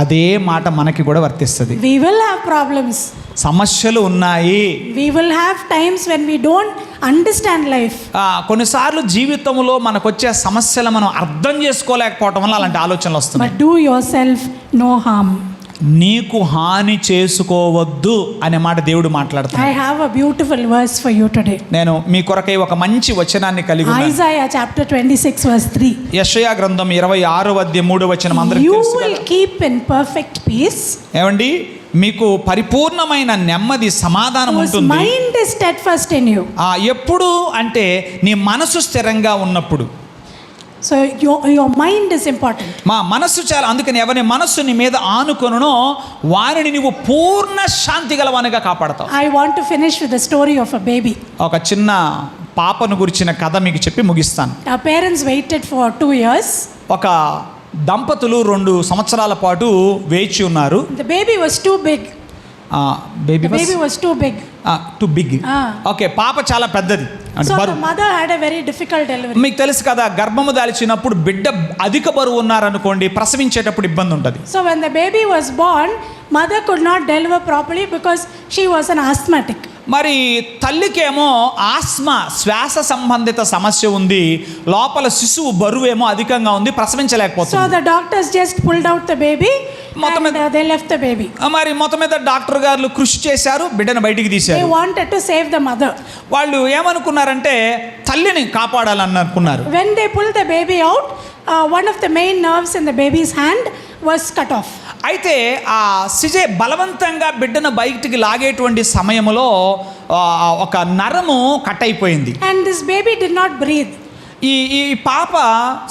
A: అదే మాట మనకి కూడా వర్తిస్తుంది.
B: We will have problems.
A: సమస్యలు ఉన్నాయి.
B: We will have times when we don't understand life.
A: కొన్నిసార్లు జీవితంలో మనకు వచ్చే సమస్యలు మనం అర్థం చేసుకోలేకపోవటం వల్ల అలాంటి ఆలోచనలు వస్తున్నాయి.
B: But do yourself no harm.
A: నీకు హాని చేసుకోవద్దు అనే మాట దేవుడు మాట్లాడుతాడు.
B: I have a beautiful verse for you today.
A: నేను మీ కొరకై ఒక మంచి వచనాన్ని కలిగి ఉన్నాను.
B: Isaiah chapter 26 verse 3.
A: యెషయా గ్రంథం 26:3 అందరికీ
B: You
A: తెలుసు
B: will
A: కదా.
B: keep in perfect peace.
A: ఏమండి, మీకు పరిపూర్ణమైన నెమ్మది, సమాధానం
B: Whose
A: ఉంటుంది.
B: mind is steadfast in you.
A: ఎప్పుడు అంటే నీ మనసు స్థిరంగా ఉన్నప్పుడు.
B: So your mind is important.
A: మా మనస్సు చాలా, అందుకని ఎవరి మనస్సు నీ మీద ఆనుకొనునో వారిని నువ్వు పూర్ణ శాంతి గలవానిగా కాపాడతావు.
B: I want to finish with the story of a baby.
A: ఒక చిన్న పాపను గురించిన కథ మీకు చెప్పి ముగిస్తాను.
B: Our parents waited for 2 years.
A: ఒక దంపతులు 2 సంవత్సరాల పాటు వేచి ఉన్నారు.
B: The baby was too big. The baby was too big.
A: Too big. Okay, పాప చాలా పెద్దది.
B: So the mother had a very difficult delivery.
A: మీకు తెలుసు కదా, గర్భము దాల్చినప్పుడు బిడ్డ అధిక బరువు ఉన్నారనుకోండి, ప్రసవించేటప్పుడు ఇబ్బంది ఉంటుంది.
B: So when the baby was born, mother could not deliver properly because she was an asthmatic.
A: మరి తల్లికేమో ఆస్మా, శ్వాస సంబంధిత సమస్య ఉంది, లోపల శిశువు బరువేమో అధికంగా ఉంది, ప్రసవించలేకపోతుంది.
B: So the doctors just pulled out the baby and they left the baby.
A: మరి మొత్తం మీద డాక్టర్ గారు కృషి చేశారు, బిడ్డను బయటికి తీశారు.
B: They wanted to save the mother.
A: వాళ్ళు ఏమనుకున్నారంటే తల్లిని కాపాడాలని అనుకున్నారు.
B: When they pulled the baby out, one of the main nerves in the baby's hand was cut off.
A: అయితే ఆ సిజే బలవంతంగా బిడ్డను బయటికి లాగేటువంటి సమయంలో ఒక నరము కట్ అయిపోయింది.
B: And this baby did not breathe.
A: ఈ పాప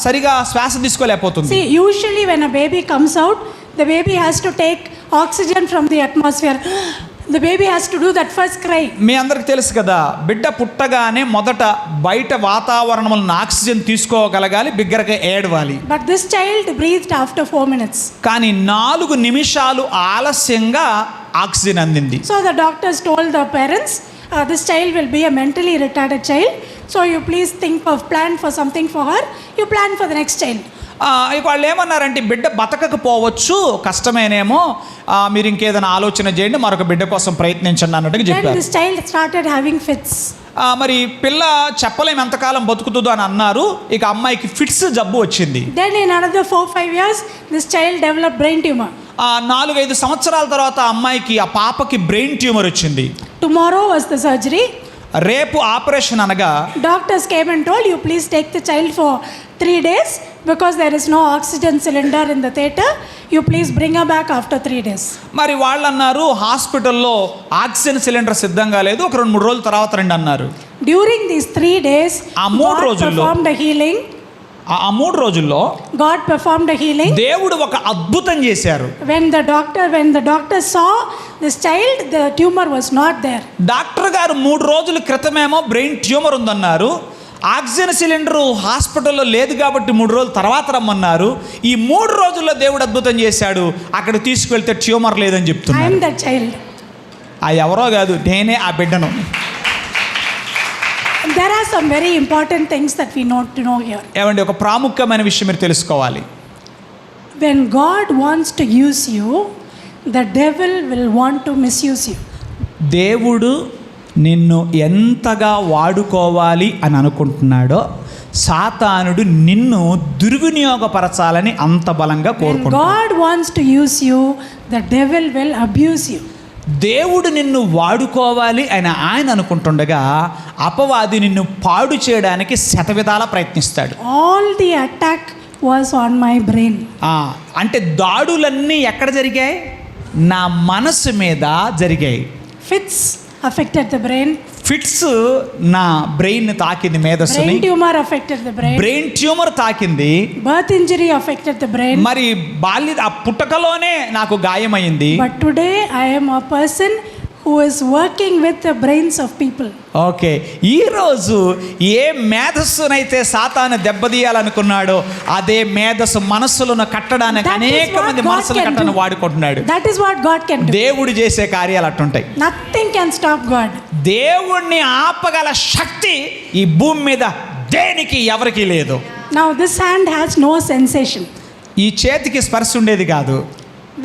A: సరిగా శ్వాస తీసుకోలేకపోతుంది.
B: See, usually when a baby comes out, the baby has to take oxygen from the atmosphere. The baby has to do that first cry.
A: మీ అందరికి తెలుసు కదా, బిడ్డ పుట్టగానే మొదట బయట వాతావరణంలో ఆక్సిజన్ తీసుకోగలగాలి, బిగ్గరగా ఏడవాలి.
B: But this child breathed after 4 minutes.
A: కానీ 4 నిమిషాలు ఆలస్యంగా ఆక్సిజన్ అందింది.
B: So the doctors told the parents, this child will be a mentally retarded child. So you please plan for something for her. You plan for the next child.
A: వాళ్ళు ఏమన్నారంటే, బిడ్డ బతకకపోవచ్చు, కష్టమేనేమో, మీరు ఇంకేదైనా ఆలోచన చేయండి, మరొక బిడ్డ కోసం ప్రయత్నించండి అన్నట్టుగా
B: Then
A: చెప్పారు.
B: this child started having fits.
A: మరి పిల్ల చెప్పలేము ఎంతకాలం బతుకుతుందో అని అన్నారు. ఇక అమ్మాయికి ఫిట్స్ జబ్బు వచ్చింది.
B: Then in another 4-5 years, this child developed brain tumor.
A: 4-5 సంవత్సరాల తర్వాత ఆ పాపకి బ్రెయిన్ ట్యూమర్ వచ్చింది.
B: Tomorrow was the surgery.
A: రేపు ఆపరేషన్ అనగా
B: Doctors came and told you, please take the child for 3 days because there is no oxygen cylinder in the theater. You please bring her back after 3 days.
A: మరి వాళ్ళు అన్నారు, హాస్పిటల్లో oxygen cylinder సిద్ధంగా లేదు, ఒక 2-3 రోజుల తర్వాత రండి అన్నారు.
B: During these 3 days,
A: God
B: performed a healing.
A: ఆ 3 రోజుల్లో
B: God performed a healing.
A: దేవుడు ఒక అద్భుతం చేశారు.
B: When the doctor saw this child, the tumor was not there.
A: Doctor గారు 3 రోజుల క్రితమేమో బ్రెయిన్ ట్యూమర్ ఉందన్నారు. ఆక్సిజన్ సిలిండరు హాస్పిటల్లో లేదు కాబట్టి 3 రోజుల తర్వాత రమ్మన్నారు. ఈ 3 రోజుల్లో దేవుడు అద్భుతం చేశాడు. అక్కడ తీసుకువెళ్తే ట్యూమర్ లేదని
B: I
A: చెప్తున్నారు.
B: am that child.
A: ఆ ఎవరో కాదు, నేనే ఆ బిడ్డను.
B: There are some very important things that we need to know here.
A: ఏమండి, ఒక ప్రాముఖ్యమైన విషయం మీరు తెలుసుకోవాలి.
B: When God wants to use you, the devil will want to misuse you.
A: దేవుడు నిన్ను ఎంతగా వాడుకోవాలి అని అనుకుంటున్నాడో సాతానుడు నిన్ను దుర్వినియోగపరచాలని అంత బలంగా
B: When
A: కోరుకుంటాడు.
B: God wants to use you, the devil will abuse you.
A: దేవుడు నిన్ను వాడుకోవాలి అని ఆయన అనుకుంటుండగా అపవాది నిన్ను పాడు చేయడానికి శతవిధాల ప్రయత్నిస్తాడు.
B: All the attack was on my brain.
A: అంటే దాడులన్నీ ఎక్కడ జరిగాయి? నా మనసు మీద జరిగాయి.
B: Fits affected the brain.
A: Fits నా బ్రెయిన్ తాకింది, మేధస్సుని.
B: Brain tumor affected the brain.
A: Brain tumour తాకింది.
B: Birth injury affected the brain.
A: మరి ఆ పుట్టకలోనే నాకు గాయమైంది.
B: But today I am a person who is working with the brains of people.
A: Okay, ఈరోజు ఏ మేధస్సునైతే సాతాను దెబ్బతీయాలనుకున్నాడో అదే మేధస్సు మనస్సులను కట్టడానికి
B: That is
A: అనేక
B: what
A: మంది
B: God
A: మనస్సులు
B: can
A: కట్టను
B: do.
A: వాడుకుంటున్నాడు.
B: That is what God can do.
A: దేవుడు చేసే కార్యాలు అట్టుంటాయి.
B: Nothing can stop God.
A: దేవుణ్ణి ఆపగల శక్తి ఈ భూమి మీద దేనికి ఎవరికి లేదు.
B: Now this hand has no sensation.
A: ఈ చేతికి స్పర్శ ఉండేది కాదు.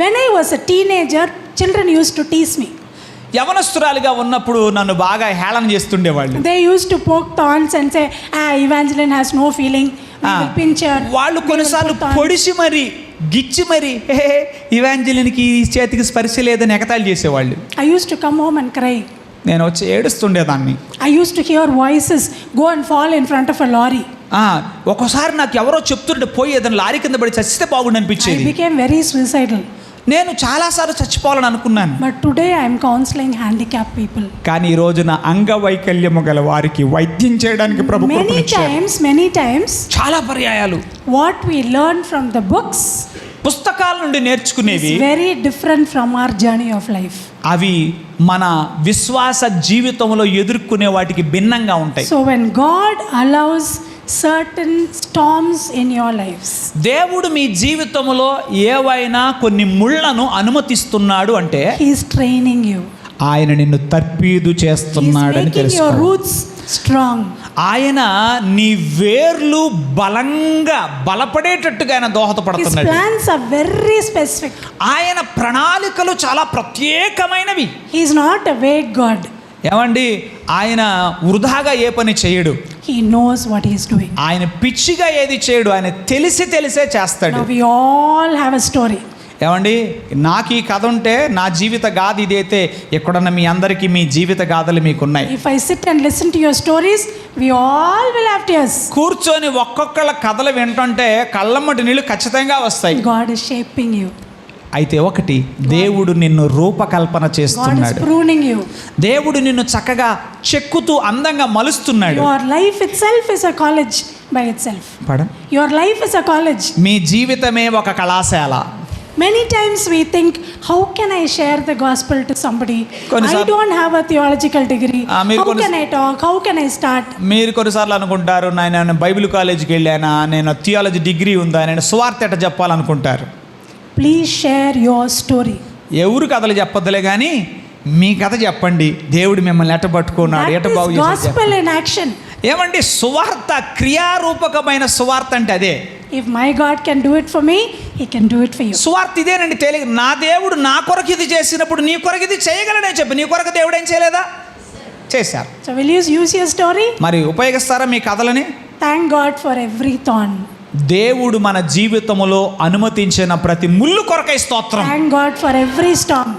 B: When I was a teenager, children used to tease me.
A: యవనస్తురాలుగా ఉన్నప్పుడు నన్ను బాగా హేళన చేస్తుండేవాళ్ళు.
B: They used to poke thorns and say, Evangeline has no feeling. We will pinch her.
A: వాళ్ళు
B: We will
A: కొన్నిసార్లు
B: put thorns."
A: పొడిచి మరి గిచ్చి మరి ఇవాంజలిన్కి ఈ చేతికి స్పర్శ లేదని ఎగతాళి చేసేవాళ్ళు.
B: I used to come home and cry.
A: నేను వచ్చి ఏడుస్తుండేదాన్ని.
B: I used to hear voices go and fall in front of a lorry.
A: ఒక్కోసారి నాకు ఎవరో చెప్తుంటే పోయి ఏదైనా లారీ కింద పడి చచ్చితే బాగుండు
B: I
A: అనిపించేది.
B: became very suicidal.
A: నేను చాలాసార్లు చచ్చిపోవాలని అనుకున్నాను.
B: But today I am counseling handicapped people.
A: కానీ ఈ రోజున అంగవైకల్యము గల వారికి వైద్యం చేయడానికి ప్రభు కృపనిచ్చారు.
B: Many times,
A: చాలా పర్యాయాలు
B: what we learn from the books
A: పుస్తకాల నుండి నేర్చుకునేవి
B: is very different from our journey of life.
A: అవి మన విశ్వాస జీవితంలో ఎదుర్కొనే వాటికి భిన్నంగా ఉంటాయి.
B: So when God allows certain storms in your lives,
A: దేవుడు మీ జీవితంలో ఏవైనా కొన్ని ముళ్ళను అనుమతిస్తున్నాడు అంటే
B: He is training you.
A: ఆయన నిన్ను తర్పీదు
B: He is
A: చేస్తున్నాడని
B: making your
A: తెలుసుకో.
B: roots strong.
A: ఆయన నీ వేర్లు బలంగా బలపడేటట్టుగా ఆయన
B: His
A: దోహదపడుతున్నాడు.
B: plans are very specific.
A: ఆయన ప్రణాళికలు చాలా ప్రత్యేకమైనవి.
B: He is not a vague God.
A: ఏమండి, ఆయన వృధాగా ఏ పని చేయడు.
B: He knows what he is doing.
A: ఆయన పిచ్చిగా ఏది చేయడు. ఆయన తెలిసే చేస్తాడు.
B: Now we all have a story.
A: ఏమండి, నాకు ఈ కథ ఉంటే నా జీవిత గాథ ఇదైతే ఎక్కడన్నా మీ అందరికీ మీ జీవిత గాథలు మీకున్నాయి.
B: If I sit and listen to your stories, we all will have tears.
A: కూర్చొని ఒక్కొక్కళ్ళ కథలు వింటుంటే కళ్ళమ్మటి నీళ్ళు ఖచ్చితంగా వస్తాయి.
B: God is shaping you.
A: అయితే ఒకటి, దేవుడు నిన్ను రూపకల్పన
B: God is
A: చేస్తున్నాడు.
B: pruning you.
A: దేవుడు నిన్ను చక్కగా చెక్కుతూ అందంగా మలుస్తున్నాడు.
B: Your life itself is a college by itself. Your life is a college.
A: మీ జీవితమే ఒక కళాశాల.
B: Many times we think, how can I share the gospel to somebody? I don't have a theological degree. How can I talk? How can I start?
A: మీరు కొన్నిసార్లు అనుకుంటారు, నేను Bible కాలేజీకి వెళ్ళానా, నేను theology degree ఉందా, నేను సువార్త ఎట్ట చెప్పాలనుకుంటారు.
B: Please share your story.
A: ఎవరు కథలు చెప్పొద్దులే కానీ మీ కథ చెప్పండి. దేవుడు మిమ్మల్ని ఎట్ట పట్టుకున్నాడు, ఎట్ట బాగు
B: That is gospel in action.
A: ఏమండి, సువార్త క్రియారూపకమైన సువార్త అంటే అదే.
B: If my God can do it for me, He can do it for you.
A: సువార్త ఇదేనండి. తెలియ నా దేవుడు నా కొరకు ఇది చేసినప్పుడు నీ కొరకు ఇది చేయగలడే చెప్పి. నీ కొరకు దేవుడు ఏం చేయలేదా? చేశారు.
B: So will you use your story?
A: మరి ఉపయోగిస్తారా మీ కథలని?
B: Thank God for every thorn.
A: దేవుడు మన జీవితంలో అనుమతించిన ప్రతి ముళ్ళు కొరకై స్తోత్రం.
B: Thank God for every storm.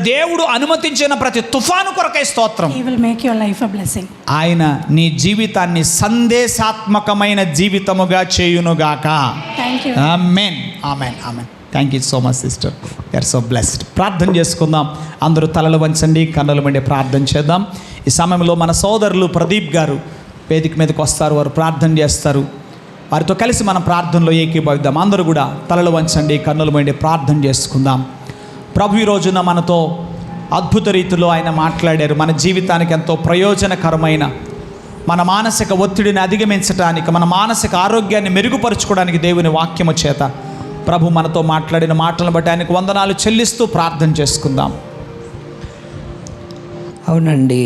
A: దేవుడు అనుమతించిన ప్రతి తుఫాను కొరకై స్తోత్రం.
B: He will make your life a blessing.
A: ఆయన నీ జీవితాన్ని సందేశాత్మకమైన జీవితముగా చేయునుగాక.
B: Thank you.
A: ఆమేన్, ఆమేన్, ఆమేన్. Thank you so much sister. You are so blessed. ప్రార్థన చేసుకుందాం. అందరూ తలలు వంచండి, కన్నులు మండి ప్రార్థన చేద్దాం. ఈ సమయంలో మన సోదరులు ప్రదీప్ గారు వేదిక మీదకి వస్తారు. వారు ప్రార్థన చేస్తారు. వారితో కలిసి మనం ప్రార్థనలో ఏకీభవిద్దాం. అందరూ కూడా తలలు వంచండి, కన్నులు మండి ప్రార్థన చేసుకుందాం. ప్రభు ఈ రోజున మనతో అద్భుత రీతిలో ఆయన మాట్లాడారు. మన జీవితానికి ఎంతో ప్రయోజనకరమైన మన మానసిక ఒత్తిడిని అధిగమించడానికి, మన మానసిక ఆరోగ్యాన్ని మెరుగుపరుచుకోవడానికి దేవుని వాక్యము చేత ప్రభు మనతో మాట్లాడిన మాటలను బట్టి ఆయనకు వందనాలు చెల్లిస్తూ ప్రార్థన చేసుకుందాం.
C: అవునండి,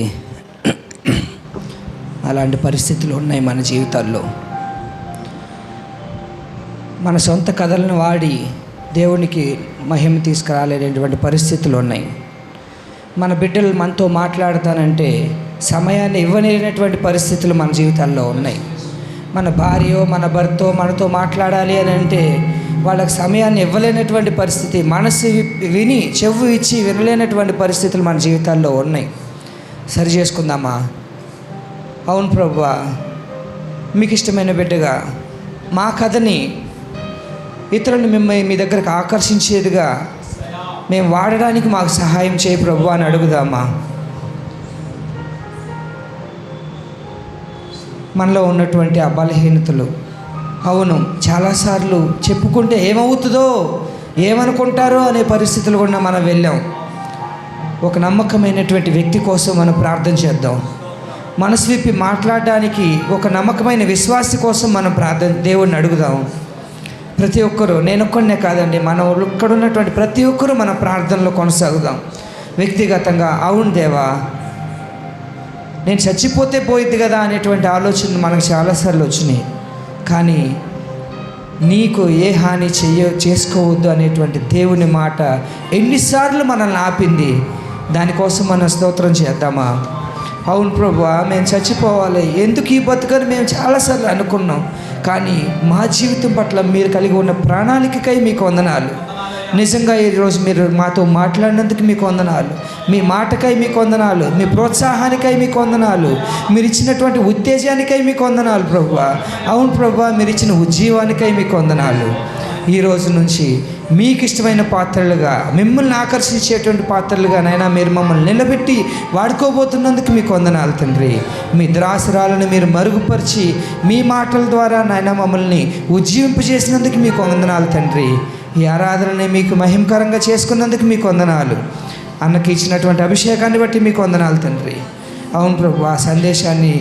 C: అలాంటి పరిస్థితులు ఉన్నాయి మన జీవితాల్లో. మన సొంత కథలను వాడి దేవునికి మహిమ తీసుకురాలేనటువంటి పరిస్థితులు ఉన్నాయి. మన బిడ్డలు మనతో మాట్లాడతానంటే సమయాన్ని ఇవ్వలేనటువంటి పరిస్థితులు మన జీవితాల్లో ఉన్నాయి. మన భార్యో మన భర్తో మనతో మాట్లాడాలి అని అంటే వాళ్ళకి సమయాన్ని ఇవ్వలేనటువంటి పరిస్థితి, మనసు విని చెవు ఇచ్చి వినలేనటువంటి పరిస్థితులు మన జీవితాల్లో ఉన్నాయి. సరి చేసుకుందామా? అవును ప్రభువా, మీకు ఇష్టమైన బిడ్డగా మా కథని ఇతరులను మీ దగ్గరకు ఆకర్షించేదిగా మేము వాడడానికి మాకు సహాయం చేయి ప్రభువా అని అడుగుదామా? మనలో ఉన్నటువంటి ఆ బలహీనతలు, అవును చాలాసార్లు చెప్పుకుంటే ఏమవుతుందో ఏమనుకుంటారో అనే పరిస్థితులు కూడా మనం వెళ్ళాం. ఒక నమ్మకమైనటువంటి వ్యక్తి కోసం మనం ప్రార్థన చేద్దాం. మనసు విప్పి మాట్లాడడానికి ఒక నమ్మకమైన విశ్వాసి కోసం మనం దేవుణ్ణి అడుగుదాం. ప్రతి ఒక్కరూ, నేను ఒక్కడనే కాదండి, మనం ఇక్కడ ఉన్నటువంటి ప్రతి ఒక్కరూ మన ప్రార్థనలో కొనసాగుదాం. వ్యక్తిగతంగా అవును దేవా, నేను చచ్చిపోతే పోయింది కదా అనేటువంటి ఆలోచనలు మనకు చాలాసార్లు వచ్చినాయి. కానీ నీకు ఏ హాని చేసుకోవద్దు అనేటువంటి దేవుని మాట ఎన్నిసార్లు మనల్ని ఆపింది. దానికోసం మనం స్తోత్రం చేద్దామా? అవును ప్రభువా, మేము చచ్చిపోవాలి, ఎందుకు ఈ బతుకని మేము చాలాసార్లు అనుకున్నాం. కానీ మా జీవితం పట్ల మీరు కలిగి ఉన్న ప్రణాళికకై మీకు వందనాలు. నిజంగా ఈరోజు మీరు మాతో మాట్లాడినందుకు మీకు వందనాలు. మీ మాటకై మీకు వందనాలు. మీ ప్రోత్సాహానికై మీకు వందనాలు. మీరు ఇచ్చినటువంటి ఉత్తేజానికై మీకు వందనాలు ప్రభువా. అవును ప్రభువా, మీరు ఇచ్చిన ఉజ్జీవానికై మీకు వందనాలు. ఈ రోజు నుంచి మీకు ఇష్టమైన పాత్రలుగా, మిమ్మల్ని ఆకర్షించేటువంటి పాత్రలుగా నైనా మీరు మమ్మల్ని నిలబెట్టి వాడుకోబోతున్నందుకు మీకు వందనాలు తండ్రి. మీ దురాశరాలను మీరు మరుగుపరిచి మీ మాటల ద్వారా నైనా మమ్మల్ని ఉజ్జీవింపజేసినందుకు మీకు వందనాలు తండ్రి. ఈ ఆరాధనని మీకు మహిమకరంగా చేసుకున్నందుకు మీకు వందనాలు. అన్నకి ఇచ్చినటువంటి అభిషేకాన్ని బట్టి మీకు వందనాలు తండ్రి. అవును ప్రభు, ఆ సందేశాన్ని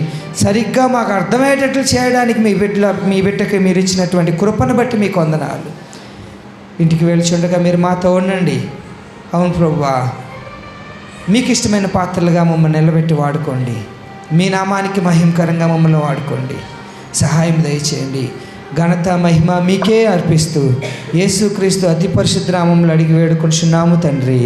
C: సరిగ్గా మాకు అర్థమయ్యేటట్లు చేయడానికి మీ బిడ్డకి మీరు ఇచ్చినటువంటి కృపను బట్టి మీకు వందనాలు. ఇంటికి వెళ్తుండగా మీరు మాతో ఉండండి. అవును ప్రభువా, మీకు ఇష్టమైన పాత్రలుగా మమ్మల్ని నిలబెట్టి వాడుకోండి. మీ నామానికి మహిమకరంగా మమ్మల్ని వాడుకోండి. సహాయం దయచేయండి. ఘనత మహిమ మీకే అర్పిస్తూ యేసుక్రీస్తు అతి పరిశుద్ధ నామములో అడిగి వేడుకొంచున్నాము తండ్రి.